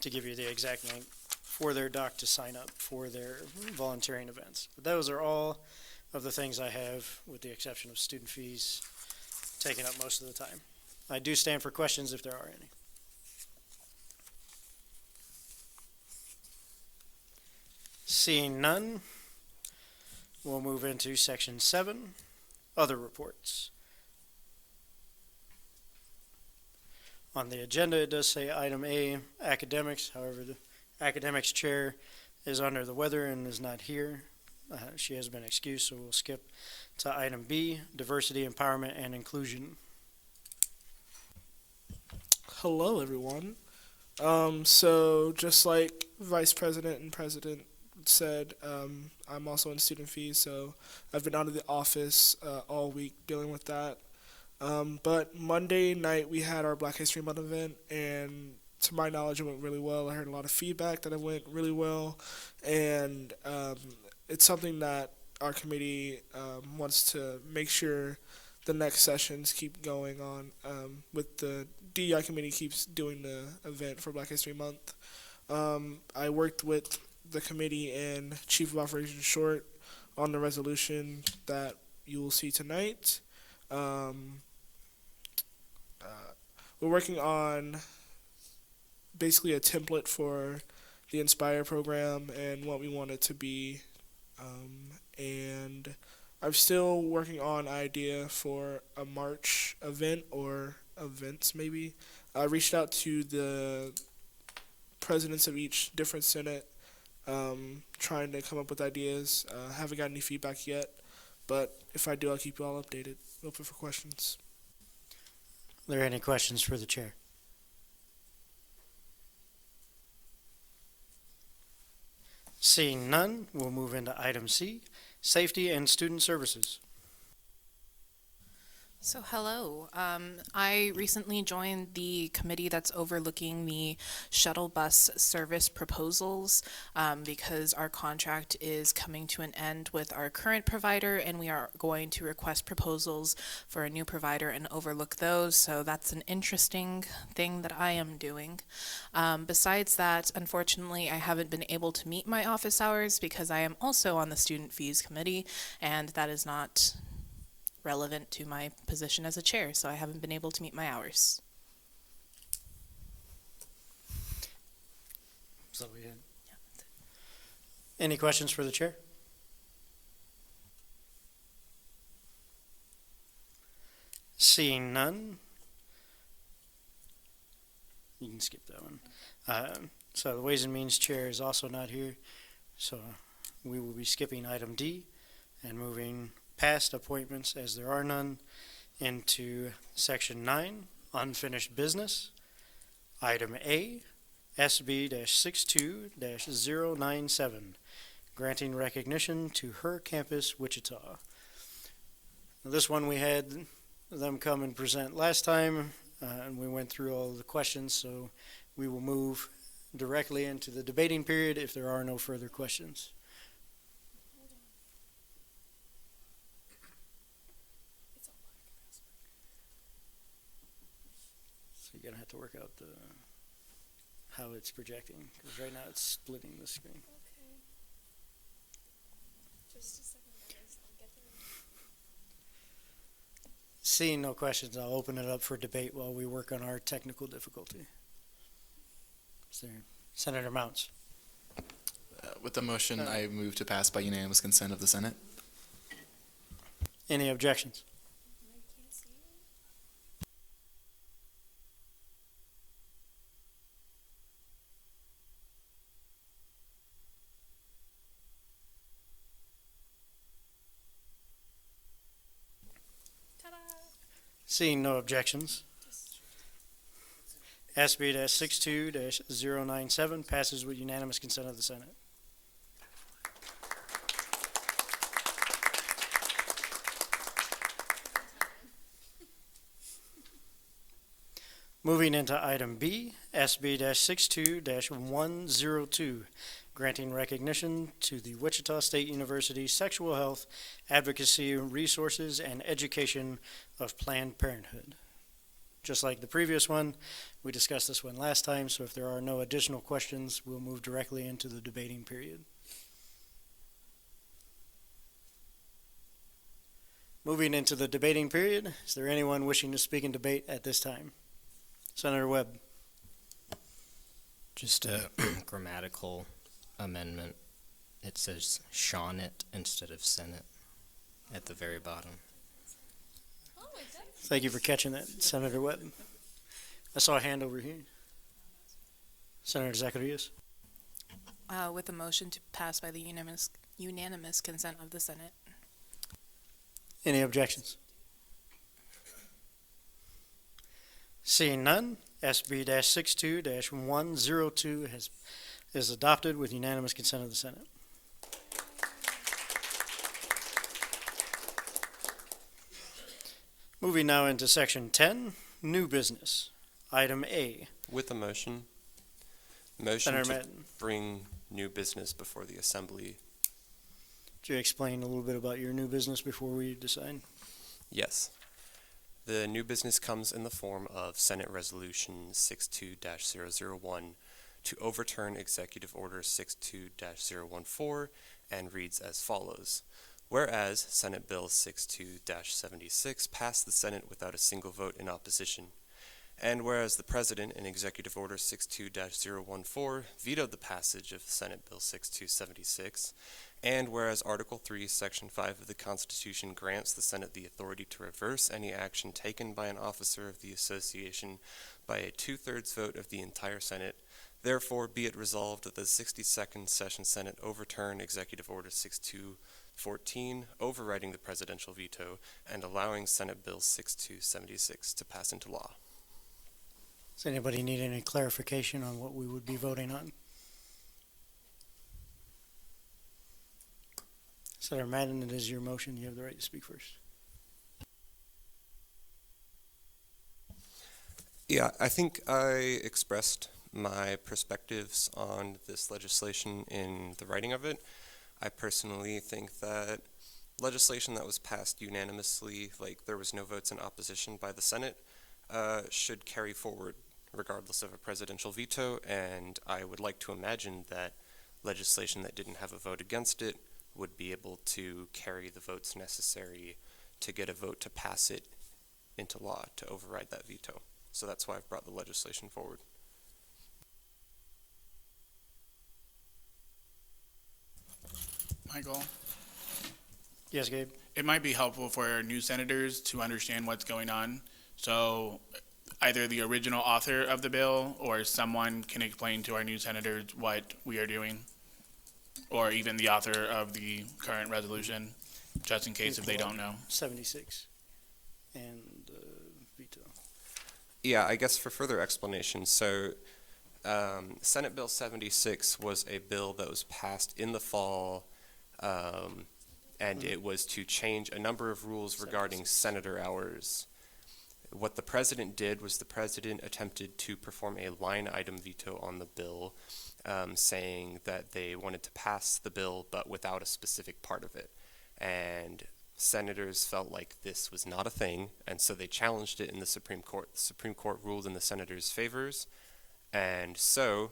to give you the exact link for their doc to sign up for their volunteering events. But those are all of the things I have, with the exception of student fees taking up most of the time. I do stand for questions if there are any. Seeing none, we'll move into section 7, other reports. On the agenda, it does say item A, academics. However, the academics chair is under the weather and is not here. She has been excused, so we'll skip to item B, diversity, empowerment, and inclusion. Hello, everyone. So just like Vice President and President said, I'm also in student fees, so I've been out of the office all week dealing with that. But Monday night we had our Black History Month event, and to my knowledge it went really well. I heard a lot of feedback that it went really well, and it's something that our committee wants to make sure the next sessions keep going on. With the DEI committee keeps doing the event for Black History Month. I worked with the committee and Chief of Operations Short on the resolution that you will see tonight. We're working on basically a template for the Inspire program and what we want it to be. And I'm still working on an idea for a March event or events maybe. I reached out to the presidents of each different Senate, trying to come up with ideas. Haven't got any feedback yet, but if I do, I'll keep you all updated. Open for questions. Are there any questions for the chair? Seeing none, we'll move into item C, safety and student services. So hello, I recently joined the committee that's overlooking the shuttle bus service proposals because our contract is coming to an end with our current provider, and we are going to request proposals for a new provider and overlook those. So that's an interesting thing that I am doing. Besides that, unfortunately, I haven't been able to meet my office hours because I am also on the student fees committee, and that is not relevant to my position as a chair, so I haven't been able to meet my hours. So we had. Any questions for the chair? Seeing none, you can skip that one. So the Ways and Means chair is also not here, so we will be skipping item D and moving past appointments, as there are none, into section 9, unfinished business. Item A, SB-62-097, granting recognition to Her Campus Wichita. Now, this one we had them come and present last time, and we went through all the questions, so we will move directly into the debating period if there are no further questions. So you're gonna have to work out how it's projecting, because right now it's splitting the screen. Okay. Just a second, guys. I'll get there. Seeing no questions, I'll open it up for debate while we work on our technical difficulty. Is there Senator Mounts? With the motion, I move to pass by unanimous consent of the Senate. Any objections? I can't see it. Ta-da! Seeing no objections, SB-62-097 passes with unanimous consent of the Senate. Moving into item B, SB-62-102, granting recognition to the Wichita State University Sexual Health Advocacy Resources and Education of Planned Parenthood. just like the previous one, we discussed this one last time, so if there are no additional questions, we'll move directly into the debating period. Moving into the debating period, is there anyone wishing to speak in debate at this time? Senator Webb. Just a grammatical amendment. It says Shawnet instead of Senate at the very bottom. Thank you for catching that, Senator Webb. I saw a hand over here. Senator Zacharias. With a motion to pass by the unanimous consent of the Senate. Any objections? Seeing none, SB-62-102 is adopted with unanimous consent of the Senate. Moving now into Section 10, New Business. Item A. With a motion. Motion Senator to Madden. bring new business before the Assembly. Could you explain a little bit about your new business before we decide? Yes. The new business comes in the form of Senate Resolution 62-001 to overturn Executive Order 62-014 and reads as follows. Whereas Senate Bill 62-76 passed the Senate without a single vote in opposition, and whereas the President in Executive Order 62-014 vetoed the passage of Senate Bill 6276, and whereas Article 3, Section 5 of the Constitution grants the Senate the authority to reverse any action taken by an officer of the Association by a two-thirds vote of the entire Senate, therefore be it resolved that the 62nd Session Senate overturn Executive Order 6214, overriding the presidential veto and allowing Senate Bill 6276 to pass into law. Does anybody need any clarification on what we would be voting on? Senator Madden, it is your motion. You have the right to speak first. Yeah, I think I expressed my perspectives on this legislation in the writing of it. I personally think that legislation that was passed unanimously, like there was no votes in opposition by the Senate, should carry forward regardless of a presidential veto, and I would like to imagine that legislation that didn't have a vote against it would be able to carry the votes necessary to get a vote to pass it into law, to override that veto. So that's why I've brought the legislation forward. Michael, Yes, Gabe? it might be helpful for new senators to understand what's going on. So either the original author of the bill or someone can explain to our new senators what we are doing, or even the author of the current resolution, just in case if they don't know. 76 and veto. Yeah, I guess for further explanation, so Senate Bill 76 was a bill that was passed in the fall, and it was to change a number of rules regarding senator hours. What the president did was the president attempted to perform a line item veto on the bill, saying that they wanted to pass the bill but without a specific part of it. And senators felt like this was not a thing, and so they challenged it in the Supreme Court. The Supreme Court ruled in the senators' favors, and so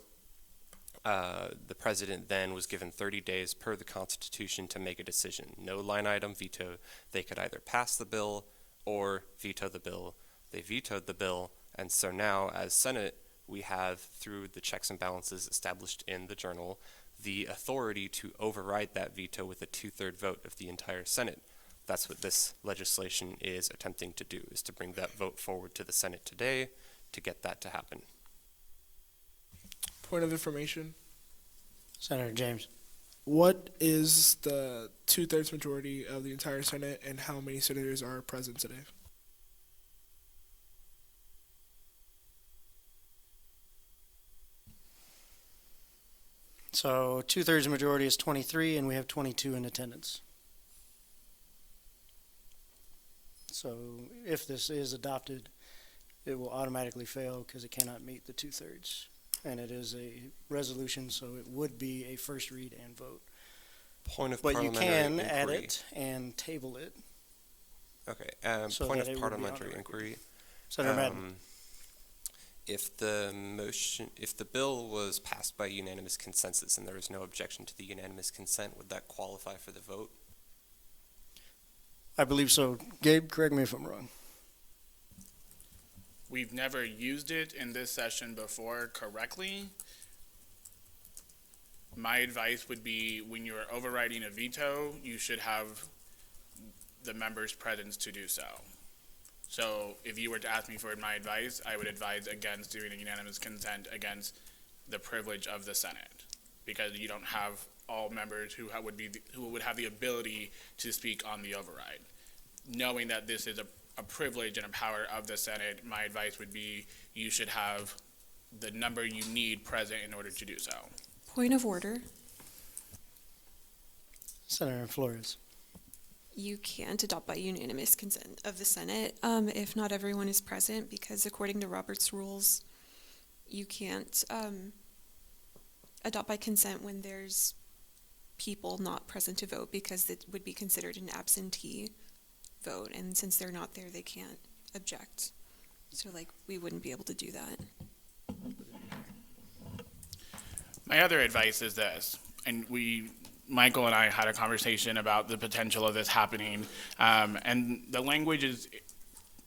the president then was given 30 days per the Constitution to make a decision. No line item veto. They could either pass the bill or veto the bill. They vetoed the bill, and so now as Senate, we have, through the checks and balances established in the journal, the authority to override that veto with a two-third vote of the entire Senate. That's what this legislation is attempting to do, is to bring that vote forward to the Senate today to get that to happen. Point of information. Senator James. What is the two-thirds majority of the entire Senate, and how many senators are present today? So two-thirds majority is 23, and we have 22 in attendance. So if this is adopted, it will automatically fail because it cannot meet the two-thirds. And it is a resolution, so it would be a first read and vote. Point of But you parliamentary can add inquiry. it and table it. Okay, So point that it would of be parliamentary on record. inquiry. Senator Madden. If the bill was passed by unanimous consensus and there was no objection to the unanimous consent, would that qualify for the vote? I believe so. Gabe, correct me if I'm wrong. We've never used it in this session before correctly. My advice would be when you're overriding a veto, you should have the members' presence to do so. So if you were to ask me for my advice, I would advise against doing a unanimous consent against the privilege of the Senate, because you don't have all members who would have the ability to speak on the override. Knowing that this is a privilege and a power of the Senate, my advice would be you should have the number you need present in order to do so. Point of order. Senator Flores. You can't adopt by unanimous consent of the Senate if not everyone is present, because according to Robert's rules, you can't adopt by consent when there's people not present to vote, because it would be considered an absentee vote, and since they're not there, they can't object. So, we wouldn't be able to do that. My other advice is this, and Michael and I had a conversation about the potential of this happening, and the language is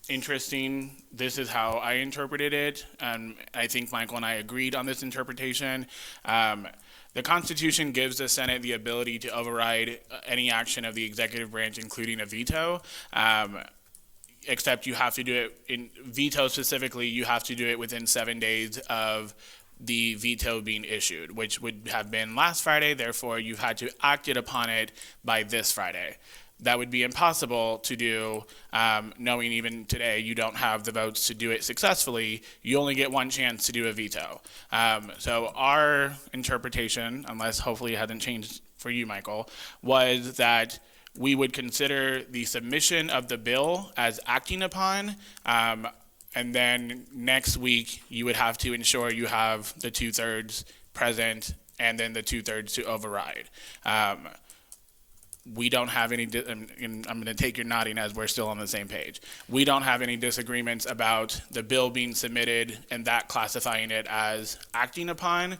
interesting. This is how I interpreted it, and I think Michael and I agreed on this interpretation. The Constitution gives the Senate the ability to override any action of the executive branch, including a veto, except you have to do it in veto specifically, you have to do it within 7 days of the veto being issued, which would have been last Friday. Therefore, you've had to act it upon it by this Friday. That would be impossible to do, knowing even today you don't have the votes to do it successfully. You only get one chance to do a veto. So our interpretation, unless hopefully it hasn't changed for you, Michael, was that we would consider the submission of the bill as acting upon, and then next week, you would have to ensure you have the 2/3 present and then the 2/3 to override. We don't have any, and I'm going to take your nodding as we're still on the same page. We don't have any disagreements about the bill being submitted and that classifying it as acting upon,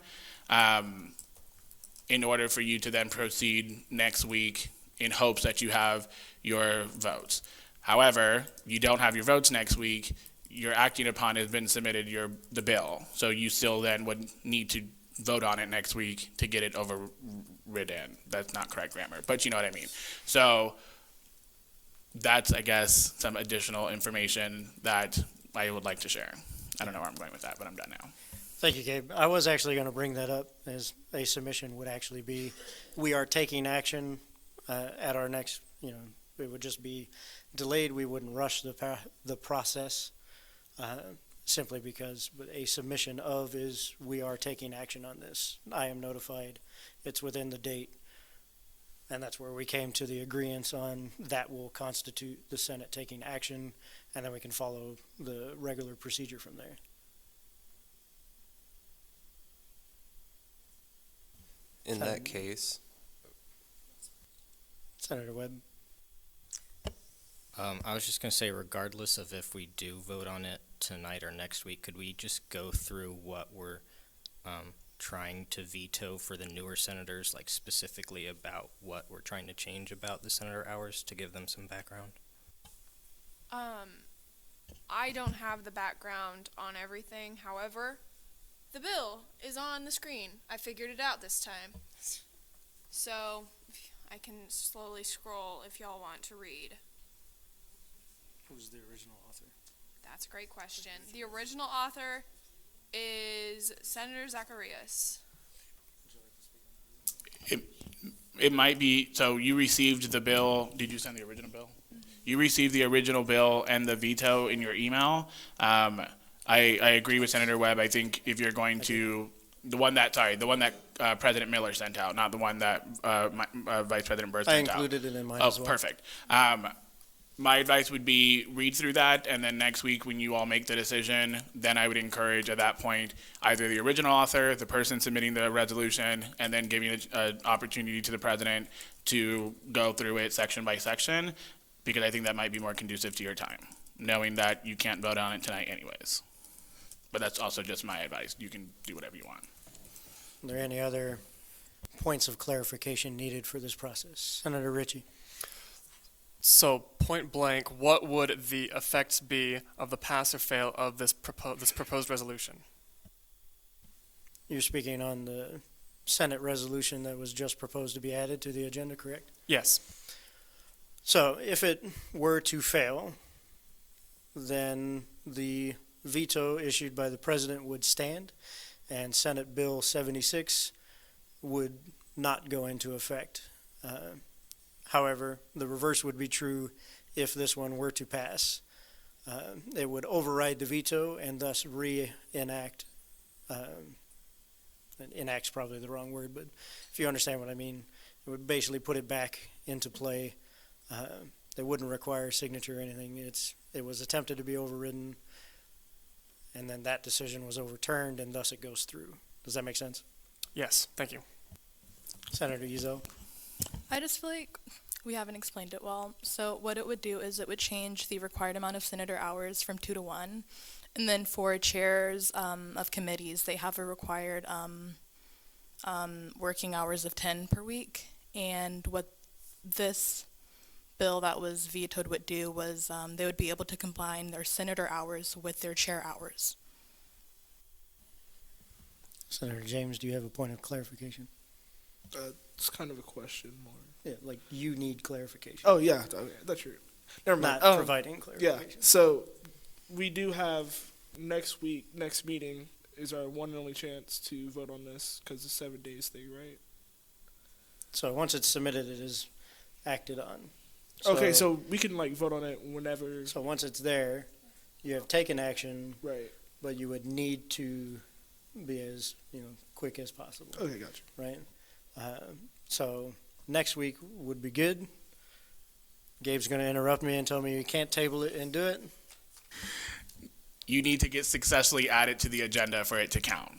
in order for you to then proceed next week in hopes that you have your votes. However, you don't have your votes next week. Your acting upon has been submitted, the bill. So you still then would need to vote on it next week to get it overridden. That's not correct grammar, but you know what I mean. So that's, I guess, some additional information that I would like to share. I don't know where I'm going with that, but I'm done now. Thank you, Gabe. I was actually going to bring that up as a submission would actually be, we are taking action at our next, it would just be delayed. We wouldn't rush the process. Simply because a submission of is we are taking action on this. I am notified. It's within the date. And that's where we came to the agreement on that will constitute the Senate taking action, and then we can follow the regular procedure from there. In that case, Senator Webb. I was just going to say, regardless of if we do vote on it tonight or next week, could we just go through what we're trying to veto for the newer senators, like specifically about what we're trying to change about the senator hours, to give them some background? I don't have the background on everything. However, the bill is on the screen. I figured it out this time. So I can slowly scroll if y'all want to read. Who's the original author? That's a great question. The original author is Senator Zacharias. It might be, so you received the bill. Did you send the original bill? You received the original bill and the veto in your email. I agree with Senator Webb. I think if you're going to, the one that President Miller sent out, not the one that Vice President Burr sent out. I included it in mine as well. Oh, perfect. My advice would be read through that, and then next week when you all make the decision, then I would encourage at that point either the original author, the person submitting the resolution, and then giving an opportunity to the president to go through it section by section, because I think that might be more conducive to your time. knowing that you can't vote on it tonight anyways. But that's also just my advice. You can do whatever you want. Are there any other points of clarification needed for this process? Senator Ritchie. So, point blank, what would the effects be of the pass or fail of this proposed resolution? You're speaking on the Senate resolution that was just proposed to be added to the agenda, correct? Yes. So if it were to fail, then the veto issued by the president would stand, and Senate Bill 76 would not go into effect. However, the reverse would be true if this one were to pass. It would override the veto and thus reenact. Enact's probably the wrong word, but if you understand what I mean, it would basically put it back into play. They wouldn't require a signature or anything. It was attempted to be overridden, and then that decision was overturned, and thus it goes through. Does that make sense? Yes, thank you. Senator Izzo? I just feel like we haven't explained it well. So what it would do is it would change the required amount of senator hours from 2 to 1. And then for chairs of committees, they have a required working hours of 10 per week. And what this bill that was vetoed would do was they would be able to combine their senator hours with their chair hours. Senator James, do you have a point of clarification? It's kind of a question more. Yeah, like you need clarification. Oh, yeah, okay, that's true. Never mind. Not providing clarification. Yeah, so we do have next meeting is our one and only chance to vote on this because it's 7 days thing, right? So once it's submitted, it is acted on. Okay, so we can like vote on it whenever. So once it's there, you have taken action. Right. But you would need to be as quick as possible. Okay, gotcha. Right. So next week would be good. Gabe's going to interrupt me and tell me you can't table it and do it. You need to get successfully added to the agenda for it to count.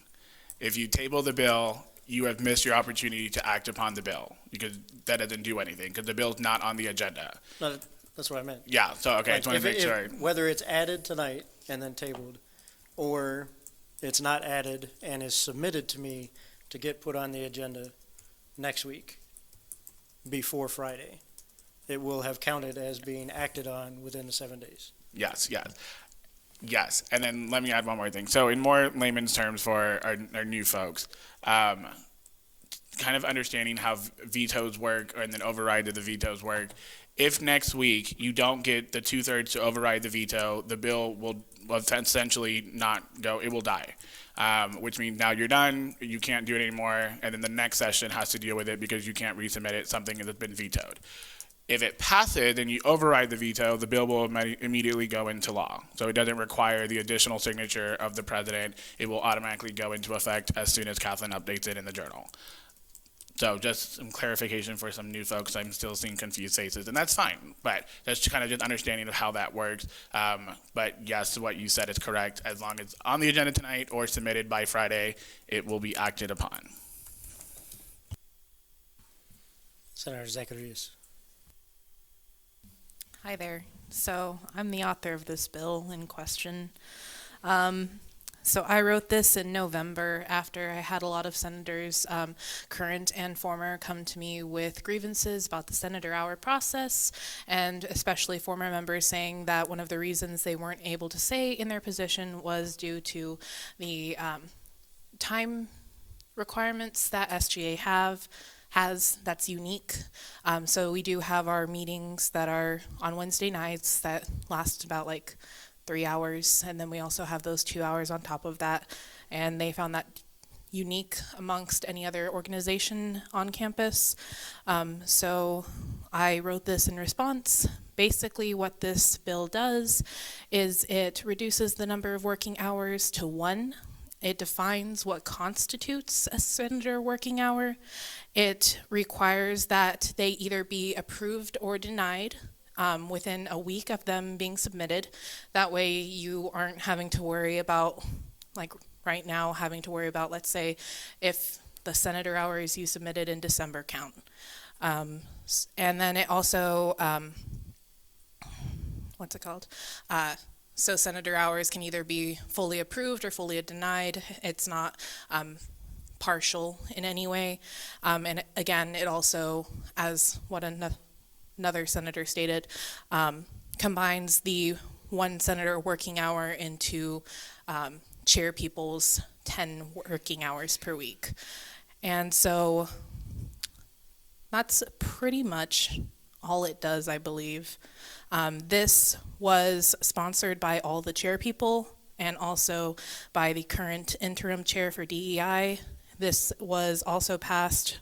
If you table the bill, you have missed your opportunity to act upon the bill because that doesn't do anything because the bill's not on the agenda. No, that's what I meant. Yeah, so okay, I just want to make sure. Whether it's added tonight and then tabled, or it's not added and is submitted to me to get put on the agenda next week before Friday, it will have counted as being acted on within the 7 days. Yes. And then let me add one more thing. So in more layman's terms for our new folks, kind of understanding how vetoes work and then override of the vetoes work. If next week you don't get the 2/3 to override the veto, the bill will essentially not go, it will die. Which means now you're done, you can't do it anymore, and then the next session has to deal with it because you can't resubmit it, something that's been vetoed. If it passes and you override the veto, the bill will immediately go into law. So it doesn't require the additional signature of the president. It will automatically go into effect as soon as Kathleen updates it in the journal. So just some clarification for some new folks. I'm still seeing confused faces, and that's fine. But that's kind of just understanding of how that works. But yes, what you said is correct. As long as it's on the agenda tonight or submitted by Friday, it will be acted upon. Senator Zacharias. Hi there. So I'm the author of this bill in question. So I wrote this in November after I had a lot of senators, current and former, come to me with grievances about the senator hour process, and especially former members saying that one of the reasons they weren't able to stay in their position was due to the time requirements that SGA has that's unique. So we do have our meetings that are on Wednesday nights that last about like 3 hours, and then we also have those 2 hours on top of that, and they found that unique amongst any other organization on campus. So I wrote this in response. Basically what this bill does is it reduces the number of working hours to 1. It defines what constitutes a senator working hour. It requires that they either be approved or denied within a week of them being submitted. That way you aren't having to worry about, like right now, having to worry about, let's say, if the senator hours you submitted in December count. And then it also, what's it called? So senator hours can either be fully approved or fully denied. It's not partial in any way. And again, it also, as what another senator stated, combines the one senator working hour into chair people's 10 working hours per week. And so that's pretty much all it does, I believe. This was sponsored by all the chair people and also by the current interim chair for DEI. This was also passed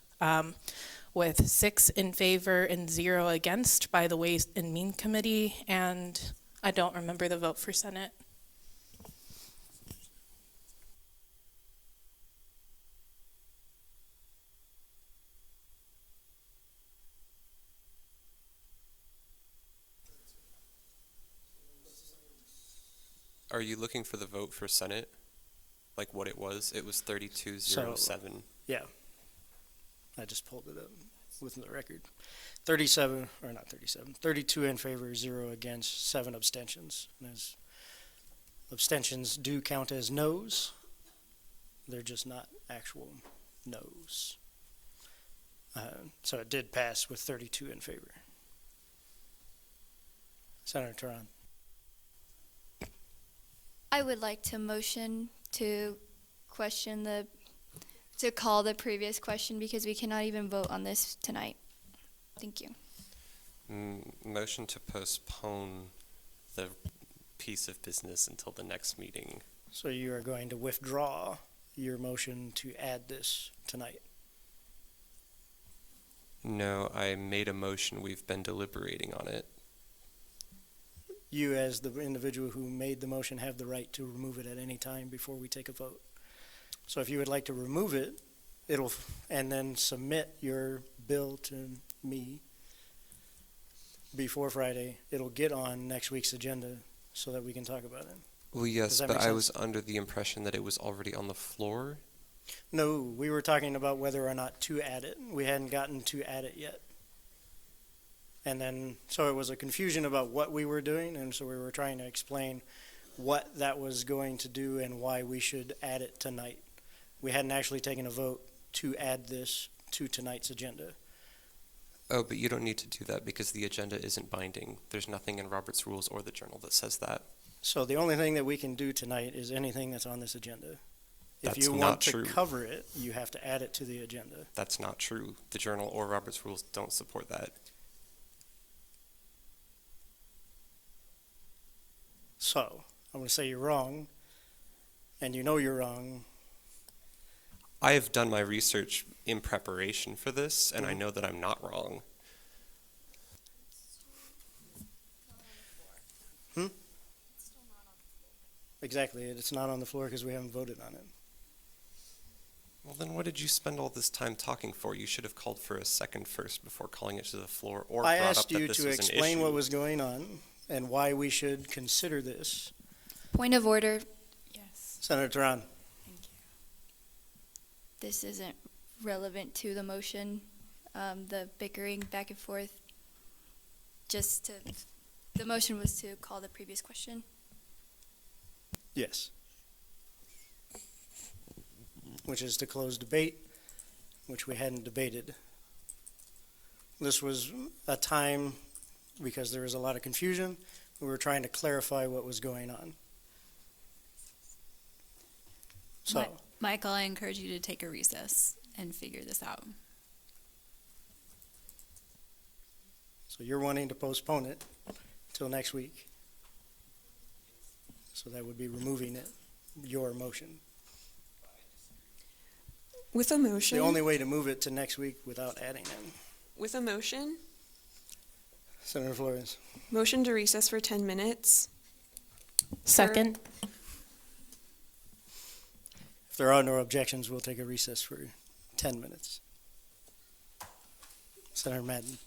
with 6 in favor and 0 against by the Ways and Means Committee, and I don't remember the vote for Senate. Are you looking for the vote for Senate? Like what it was? It was 3207. Yeah. I just pulled it up with the record. 37, or not 37, 32 in favor, 0 against, 7 abstentions. And as abstentions do count as noes, they're just not actual noes. So it did pass with 32 in favor. Senator Turan. I would like to motion to call the previous question because we cannot even vote on this tonight. Thank you. Motion to postpone the piece of business until the next meeting. So you are going to withdraw your motion to add this tonight? No, I made a motion. We've been deliberating on it. You, as the individual who made the motion, have the right to remove it at any time before we take a vote. So if you would like to remove it, and then submit your bill to me before Friday, it'll get on next week's agenda so that we can talk about it. Well, yes, that but make I sense? was under the impression that it was already on the floor. No, we were talking about whether or not to add it. We hadn't gotten to add it yet. And then, so it was a confusion about what we were doing, and so we were trying to explain what that was going to do and why we should add it tonight. We hadn't actually taken a vote to add this to tonight's agenda. Oh, but you don't need to do that because the agenda isn't binding. There's nothing in Robert's Rules or the Journal that says that. So the only thing that we can do tonight is anything that's on this agenda. If That's you not want to true. cover it, you have to add it to the agenda. That's not true. The Journal or Robert's Rules don't support that. So, I'm going to say you're wrong, and you know you're wrong. I have done my research in preparation for this, and I know that I'm not wrong. Exactly, it's not on the floor because we haven't voted on it. Well, then what did you spend all this time talking for? You should have called for a second first before calling it to the floor, or I brought up asked that you this to was an explain issue. what was going on and why we should consider this. Point of order. Yes. Senator Turan. This isn't relevant to the motion, the bickering back and forth. The motion was to call the previous question. Yes. Which is to close debate, which we hadn't debated. This was a time, because there was a lot of confusion, we were trying to clarify what was going on. So, Michael, I encourage you to take a recess and figure this out. so you're wanting to postpone it till next week. So that would be removing it, your motion. With a motion. The only way to move it to next week without adding it. With a motion. Senator Flores. Motion to recess for 10 minutes. Second. If there are no objections, we'll take a recess for 10 minutes. Senator Madden.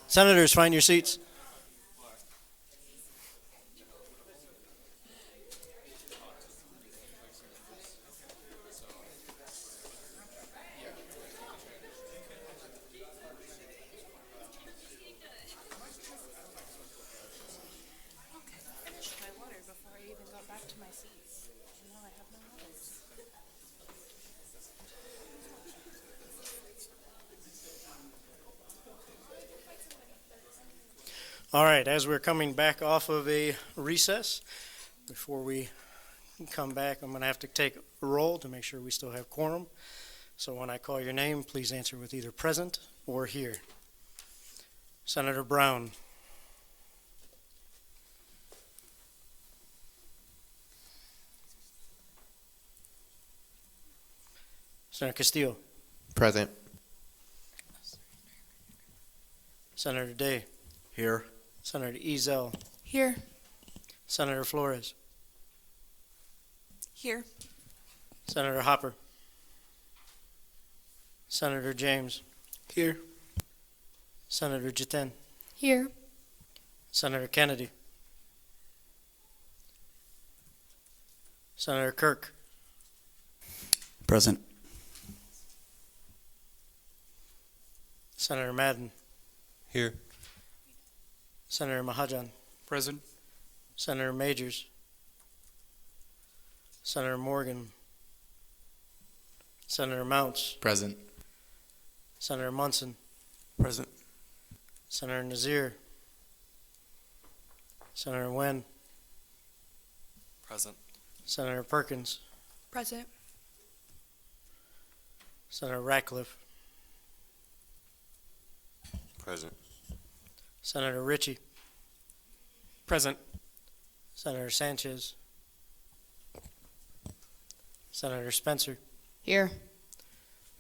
Senators, find your seats. All right, as we're coming back off of a recess, before we come back, I'm going to have to take a roll to make sure we still have quorum. So when I call your name, please answer with either present or here. Senator Brown. Senator Castillo. Present. Senator Day. Here. Senator Ezell. Here. Senator Flores. Here. Senator Hopper. Senator James. Here. Senator Jiten. Here. Senator Kennedy. Senator Kirk. Present. Senator Madden. Here. Senator Mahajan. Present. Senator Majors. Senator Morgan. Senator Mounts. Present. Senator Munson. Present. Senator Nazir. Senator Nguyen. Present. Senator Perkins. Present. Senator Ratcliffe. Present. Senator Ritchie. Present. Senator Sanchez. Senator Spencer. Here.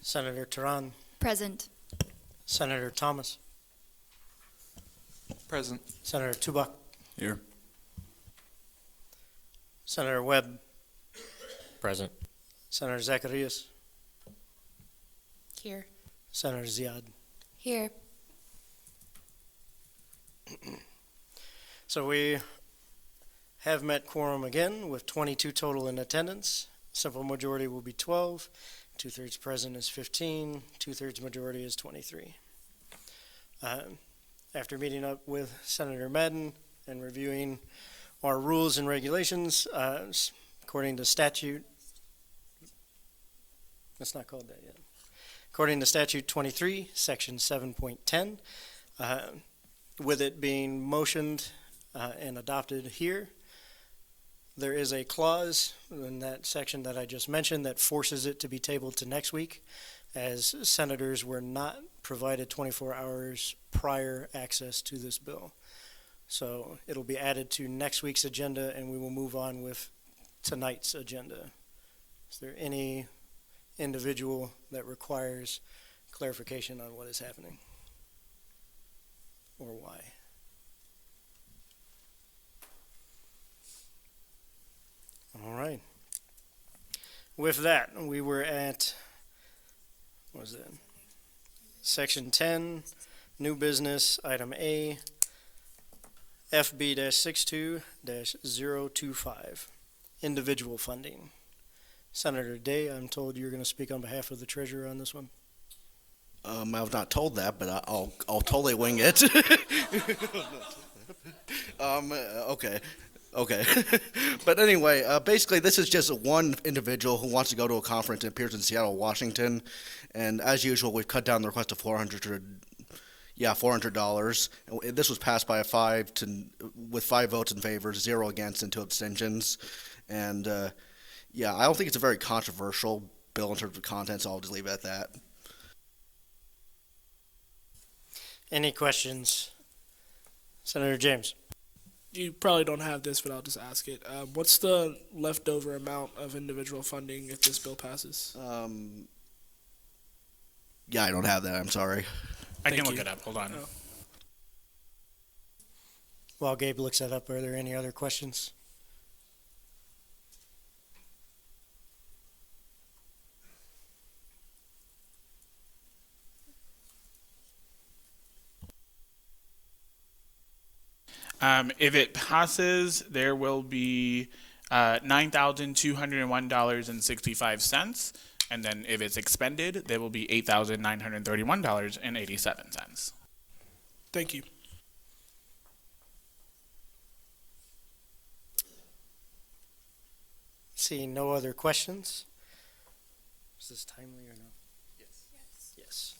Senator Tehran. Present. Senator Thomas. Present. Senator Tubak. Here. Senator Webb. Present. Senator Zacharias. Here. Senator Ziad. Here. So we have met quorum again with 22 total in attendance. Simple majority will be 12. 2/3 present is 15. 2/3 majority is 23. After meeting up with Senator Madden and reviewing our rules and regulations, according to statute, it's not called that yet. According to statute 23, section 7.10, with it being motioned and adopted here, there is a clause in that section that I just mentioned that forces it to be tabled to next week, as senators were not provided 24 hours prior access to this bill. So it'll be added to next week's agenda, and we will move on with tonight's agenda. Is there any individual that requires clarification on what is happening or why? All right. With that, we were at, what was it? Section 10, new business, item A, FB-62-025, individual funding. Senator Day, I'm told you're going to speak on behalf of the treasurer on this one. I was not told that, but I'll totally wing it. Okay. Okay. But anyway, basically this is just one individual who wants to go to a conference that appears in Seattle, Washington. And as usual, we've cut down the request to $400. And this was passed by with 5 votes in favor, 0 against, and 2 abstentions. And I don't think it's a very controversial bill in terms of content, so I'll just leave it at that. Any questions? Senator James. You probably don't have this, but I'll just ask it. What's the leftover amount of individual funding if this bill passes? I don't have that. I'm sorry. I can look it up. Hold on. Oh. While Gabe looks that up, are there any other questions? If it passes, there will be $9,201.65, and then if it's expended, there will be $8,931.87. Thank you. Seeing no other questions? Is this timely or no? Yes.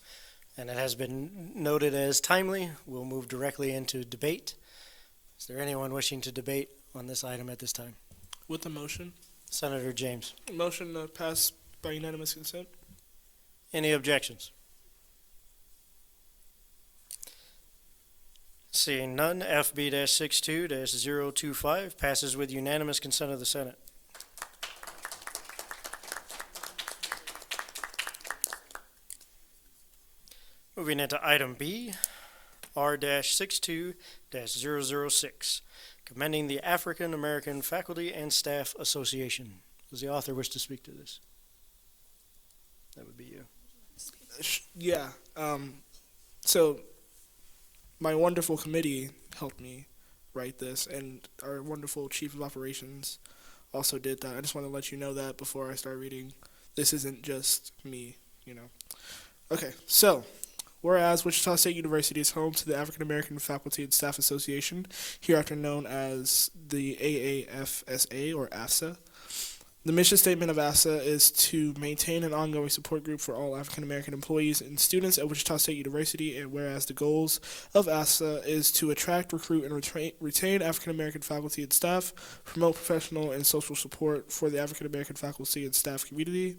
And it has been noted as timely. We'll move directly into debate. Is there anyone wishing to debate on this item at this time? With the motion. Senator James. Motion to pass by unanimous consent. Any objections? Seeing none, FB-62-025 passes with unanimous consent of the Senate. Moving into item B, R-62-006, commending the African American Faculty and Staff Association. Does the author wish to speak to this? That would be you. Yeah. So my wonderful committee helped me write this, and our wonderful chief of operations also did that. I just want to let you know that before I start reading. This isn't just me, you know. Okay, so whereas Wichita State University is home to the African American Faculty and Staff Association, hereafter known as the AAFSA or AFSA. The mission statement of AFSA is to maintain an ongoing support group for all African American employees and students at Wichita State University, and whereas the goals of AFSA is to attract, recruit, and retain African American faculty and staff, promote professional and social support for the African American faculty and staff community,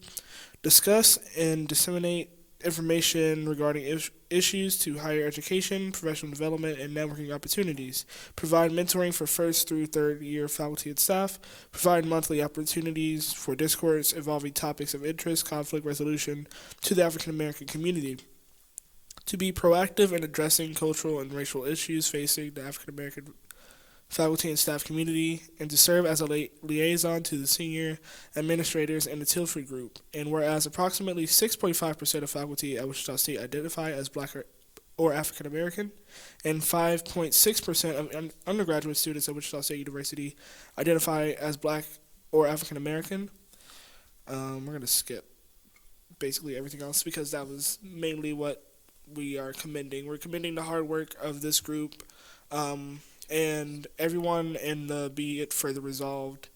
discuss and disseminate information regarding issues to higher education, professional development, and networking opportunities, provide mentoring for first through third year faculty and staff, provide monthly opportunities for discourse involving topics of interest, conflict resolution to the African American community, to be proactive in addressing cultural and racial issues facing the African American faculty and staff community, and to serve as a liaison to the senior administrators and the Tilfrey Group. And whereas approximately 6.5% of faculty at Wichita State identify as Black or African American, and 5.6% of undergraduate students at Wichita State University identify as Black or African American. We're going to skip basically everything else because that was mainly what we are commending. We're commending the hard work of this group, and everyone in the Be It Further Resolved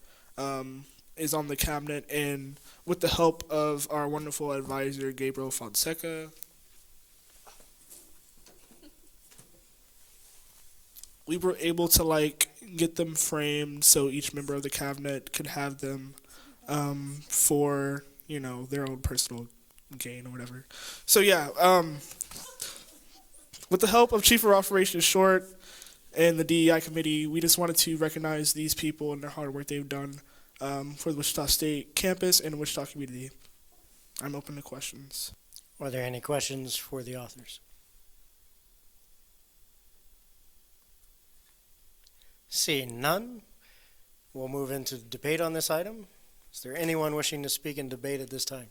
is on the cabinet, and with the help of our wonderful advisor, Gabriel Fonseca, we were able to get them framed so each member of the cabinet could have them for, their own personal gain or whatever. So yeah, with the help of Chief of Operations Short and the DEI committee, we just wanted to recognize these people and their hard work they've done for the Wichita State campus and the Wichita community. I'm open to questions. Are there any questions for the authors? Seeing none, we'll move into debate on this item. Is there anyone wishing to speak in debate at this time?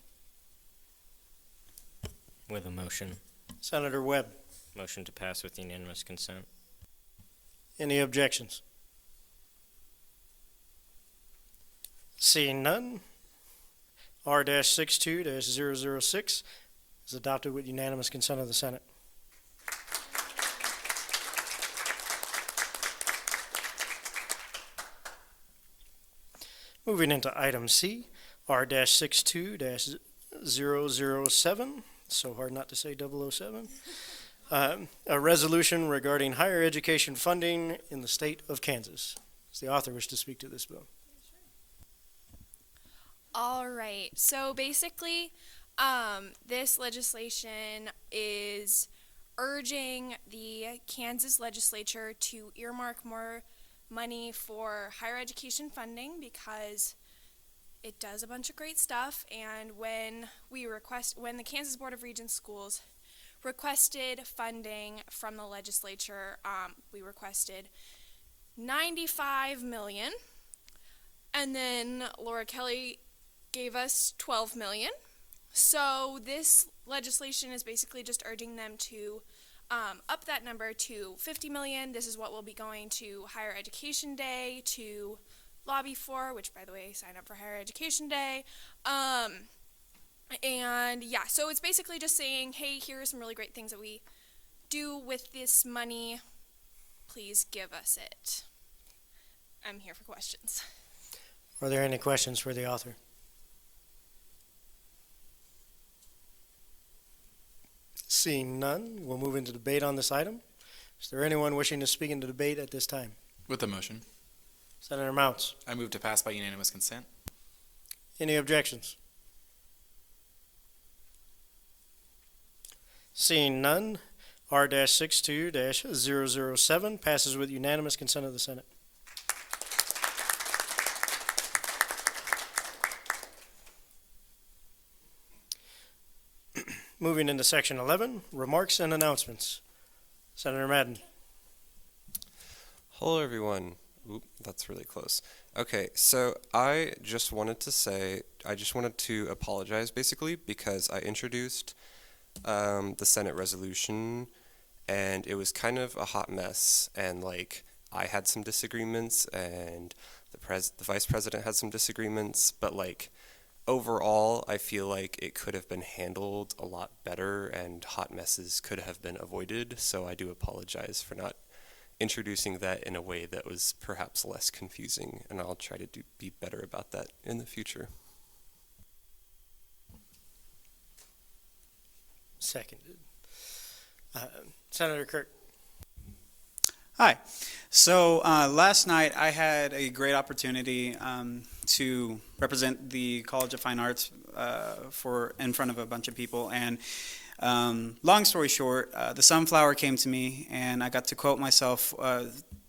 With a motion. Senator Webb. Motion to pass with unanimous consent. Any objections? Seeing none, R-62-006 is adopted with unanimous consent of the Senate. Moving into item C, R-62-007, so hard not to say 007. A resolution regarding higher education funding in the state of Kansas. Does the author wish to speak to this bill? All right. So basically, this legislation is urging the Kansas legislature to earmark more money for higher education funding because it does a bunch of great stuff. And when the Kansas Board of Regents schools requested funding from the legislature, we requested $95 million, and then Laura Kelly gave us $12 million. So this legislation is basically just urging them to up that number to 50 million. This is what we'll be going to Higher Education Day to lobby for, which, by the way, sign up for Higher Education Day. And yeah, so it's basically just saying, hey, here are some really great things that we do with this money. Please give us it. I'm here for questions. Are there any questions for the author? Seeing none, we'll move into debate on this item. Is there anyone wishing to speak in the debate at this time? With the motion, Senator Mounts. I move to pass by unanimous consent. Any objections? Seeing none, R-62-007 passes with unanimous consent of the Senate. Moving into section 11, remarks and announcements. Senator Madden. Hello, everyone. Oop, that's really close. Okay, so I just wanted to apologize, basically, because I introduced the Senate resolution, and it was kind of a hot mess, and, like, I had some disagreements, and the Vice President had some disagreements, but, like, overall, I feel like it could have been handled a lot better, and hot messes could have been avoided, so I do apologize for not introducing that in a way that was perhaps less confusing, and I'll try to be better about that in the future. Seconded. Senator Kirk. Hi. So last night I had a great opportunity to represent the College of Fine Arts in front of a bunch of people, and long story short, the sunflower came to me, and I got to quote myself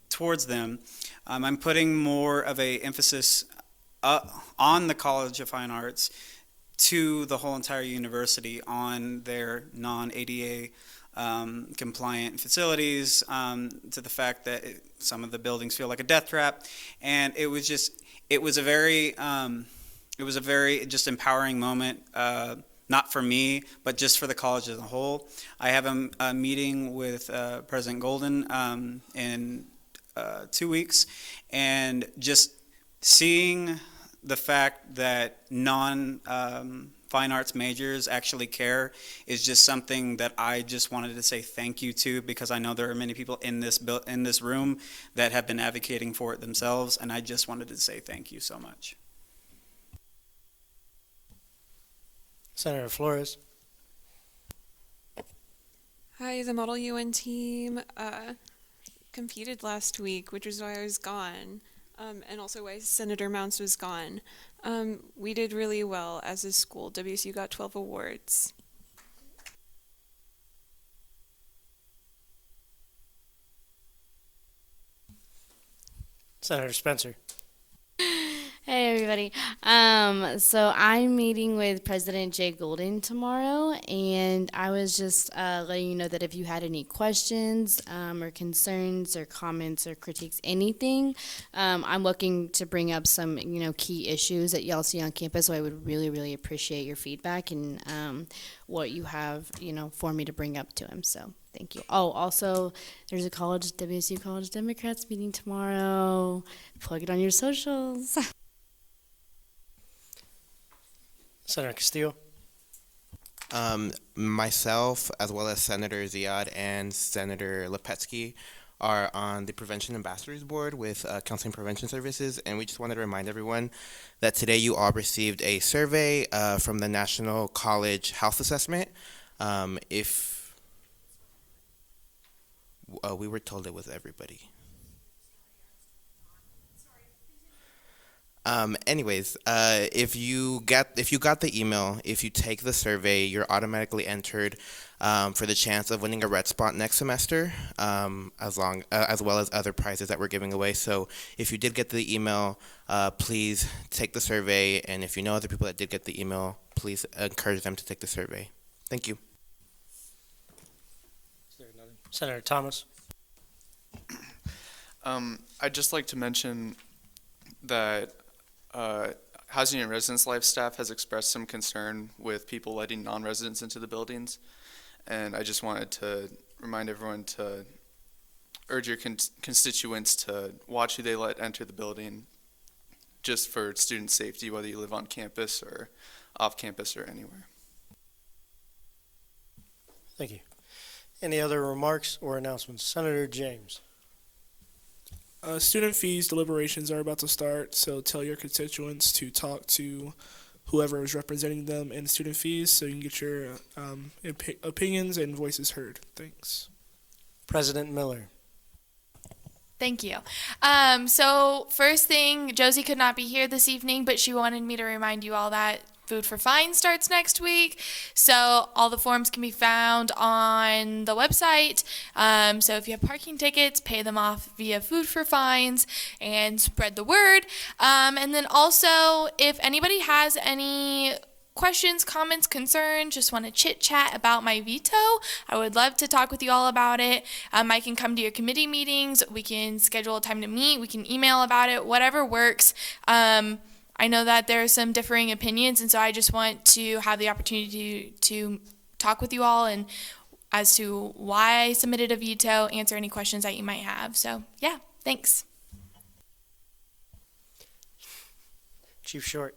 towards them. I'm putting more of a emphasis on the College of Fine Arts to the whole entire university on their non-ADA compliant facilities, to the fact that some of the buildings feel like a death trap, and it was a very just empowering moment, not for me, but just for the college as a whole. I have a meeting with President Golden in 2 weeks, and just seeing the fact that fine arts majors actually care is just something that I just wanted to say thank you to, because I know there are many people in this room that have been advocating for it themselves, and I just wanted to say thank you so much. Senator Flores. Hi, the Model UN team competed last week, which is why I was gone, and also why Senator Mounts was gone. We did really well as a school. WSU got 12 awards. Senator Spencer. Hey everybody. So I'm meeting with President Jay Golden tomorrow, and I was just letting you know that if you had any questions or concerns or comments or critiques, anything, I'm looking to bring up some key issues that y'all see on campus. So I would really, really appreciate your feedback and what you have for me to bring up to him. So thank you. Oh, also, there's a WSU College Democrats meeting tomorrow. Plug it on your socials. Senator Castillo. Myself, as well as Senator Ziad and Senator Lepetsky, are on the Prevention Ambassadors Board with Counseling Prevention Services, and we just wanted to remind everyone that today you all received a survey from the National College Health Assessment. If we were told it was everybody. Anyways, if you got the email, if you take the survey, you're automatically entered for the chance of winning a red spot next semester, as well as other prizes that we're giving away. So if you did get the email, please take the survey, and if you know other people that did get the email, please encourage them to take the survey. Thank you. Senator Thomas. I'd just like to mention that Housing and Residence Life staff has expressed some concern with people letting non-residents into the buildings, and I just wanted to remind everyone to urge your constituents to watch who they let enter the building, just for student safety, whether you live on campus or off campus or anywhere. Thank you. Any other remarks or announcements? Senator James. Student fees deliberations are about to start, so tell your constituents to talk to whoever is representing them in student fees so you can get your opinions and voices heard. Thanks. President Miller. Thank you. So first thing, Josie could not be here this evening, but she wanted me to remind you all that Food for Fines starts next week. So all the forms can be found on the website. So if you have parking tickets, pay them off via Food for Fines and spread the word. And then also, if anybody has any questions, comments, concerns, just want to chit chat about my veto, I would love to talk with you all about it. I can come to your committee meetings. We can schedule a time to meet. We can email about it, whatever works. I know that there are some differing opinions, and so I just want to have the opportunity to talk with you all and as to why I submitted a veto, answer any questions that you might have. So, yeah, thanks. Chief Short.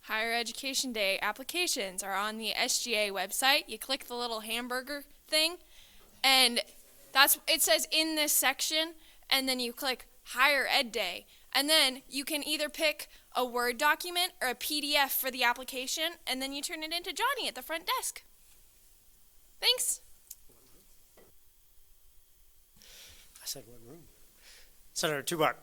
Higher Education Day applications are on the SGA website. You click the little hamburger thing, and it says in this section, and then you click Higher Ed Day. And then you can either pick a Word document or a PDF for the application, and then you turn it into Johnny at the front desk. Thanks. I said what room? Senator Tubak.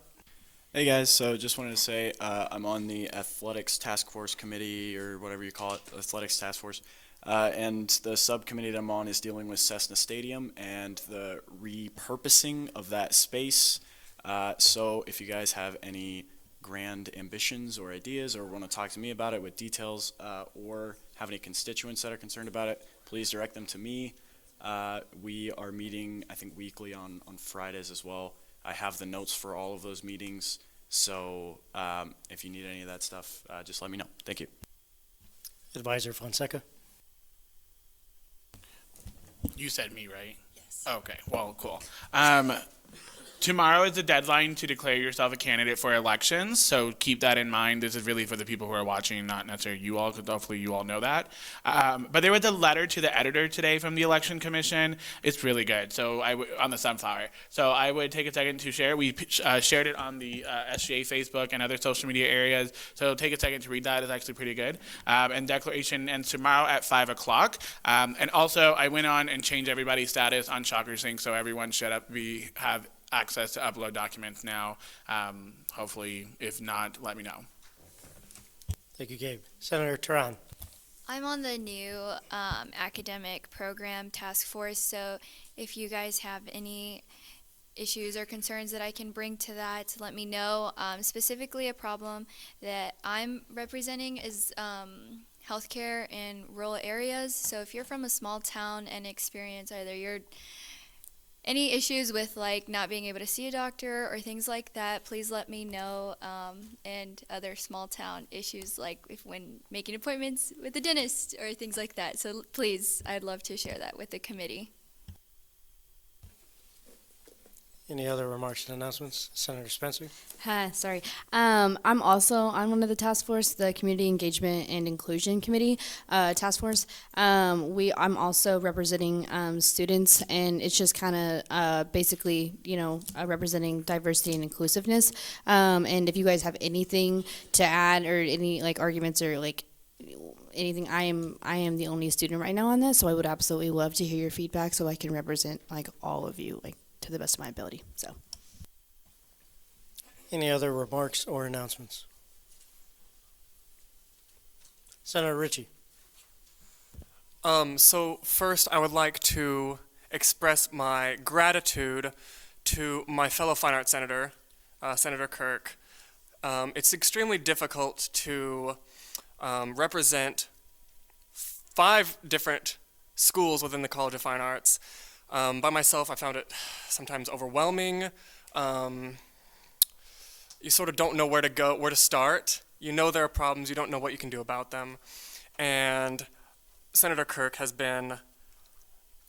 Hey guys, so just wanted to say I'm on the Athletics Task Force Committee, or whatever you call it, Athletics Task Force. And the subcommittee that I'm on is dealing with Cessna Stadium and the repurposing of that space. So if you guys have any grand ambitions or ideas or want to talk to me about it with details or have any constituents that are concerned about it, please direct them to me. We are meeting, I think, weekly on Fridays as well. I have the notes for all of those meetings, so if you need any of that stuff, just let me know. Thank you. Advisor Fonseca. You said me, right? Yes. Okay, well, cool. Tomorrow is the deadline to declare yourself a candidate for elections, so keep that in mind. This is really for the people who are watching, not necessarily you all, because hopefully you all know that. But there was a letter to the editor today from the Election Commission. It's really good, so on the sunflower. So I would take a second to share. We shared it on the SGA Facebook and other social media areas, so take a second to read that. It's actually pretty good. And declaration ends tomorrow at 5 o'clock. And also, I went on and changed everybody's status on Shocker Sync, so everyone should have access to upload documents now. Hopefully, if not, let me know. Thank you, Gabe. Senator Turan. I'm on the new academic program task force, so if you guys have any issues or concerns that I can bring to that, let me know. Specifically, a problem that I'm representing is healthcare in rural areas. So if you're from a small town and experience either any issues with like not being able to see a doctor or things like that, please let me know. And other small town issues like when making appointments with the dentist or things like that. So please, I'd love to share that with the committee. Any other remarks and announcements? Senator Spencer. Hi, sorry. I'm on one of the task force, the Community Engagement and Inclusion Committee task force. I'm also representing students, and it's just kind of basically, representing diversity and inclusiveness. And if you guys have anything to add or any like arguments or like anything, I am the only student right now on this, so I would absolutely love to hear your feedback so I can represent like all of you to the best of my ability. So, any other remarks or announcements? Senator Ritchie. So first, I would like to express my gratitude to my fellow fine arts senator, Senator Kirk. It's extremely difficult to represent 5 different schools within the College of Fine Arts. By myself, I found it sometimes overwhelming. You sort of don't know where to start. You know there are problems, you don't know what you can do about them. And Senator Kirk has been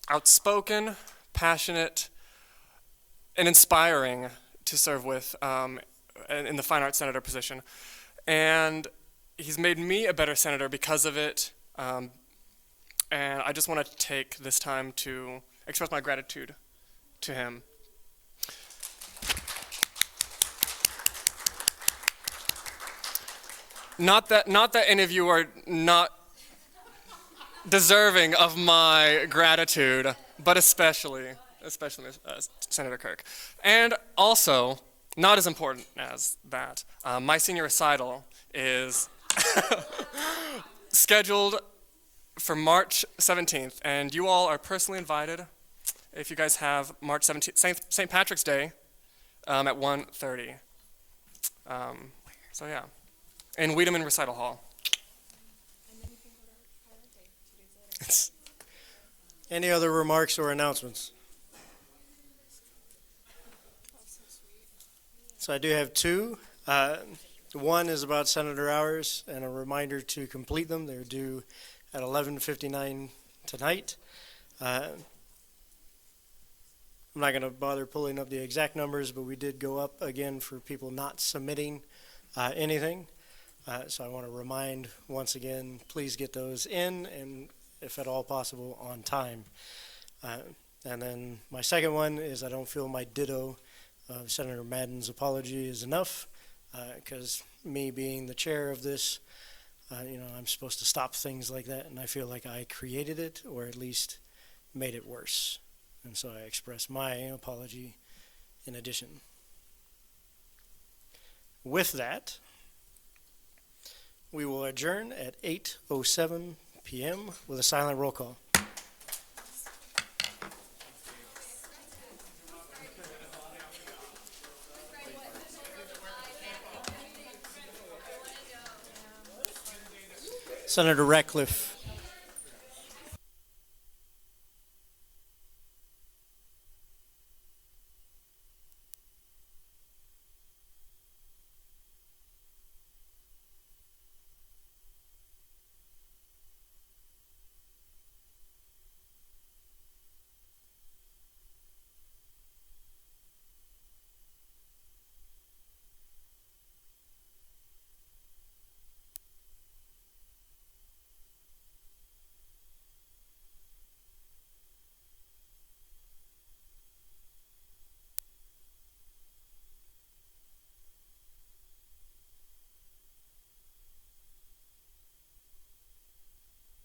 outspoken, passionate, and inspiring to serve with in the Fine Arts Senator position. And he's made me a better senator because of it. And I just want to take this time to express my gratitude to him. Not that any of you are not deserving of my gratitude, but especially Senator Kirk. And also, not as important as that, my senior recital is scheduled for March 17th, and you all are personally invited if you guys have March 17th, St. Patrick's Day, at 1:30. So yeah, in Wiedemann Recital Hall. Any other remarks or announcements? So I do have two. One is about senator hours and a reminder to complete them. They're due at 11:59 tonight. I'm not going to bother pulling up the exact numbers, but we did go up again for people not submitting anything. So I want to remind once again, please get those in, and if at all possible, on time. And then my second one is I don't feel my ditto of Senator Madden's apology is enough, because me being the chair of this, I'm supposed to stop things like that, and I feel like I created it, or at least made it worse. And so I express my apology in addition. With that, we will adjourn at 8:07 p.m. with a silent roll call. Senator Ratcliffe.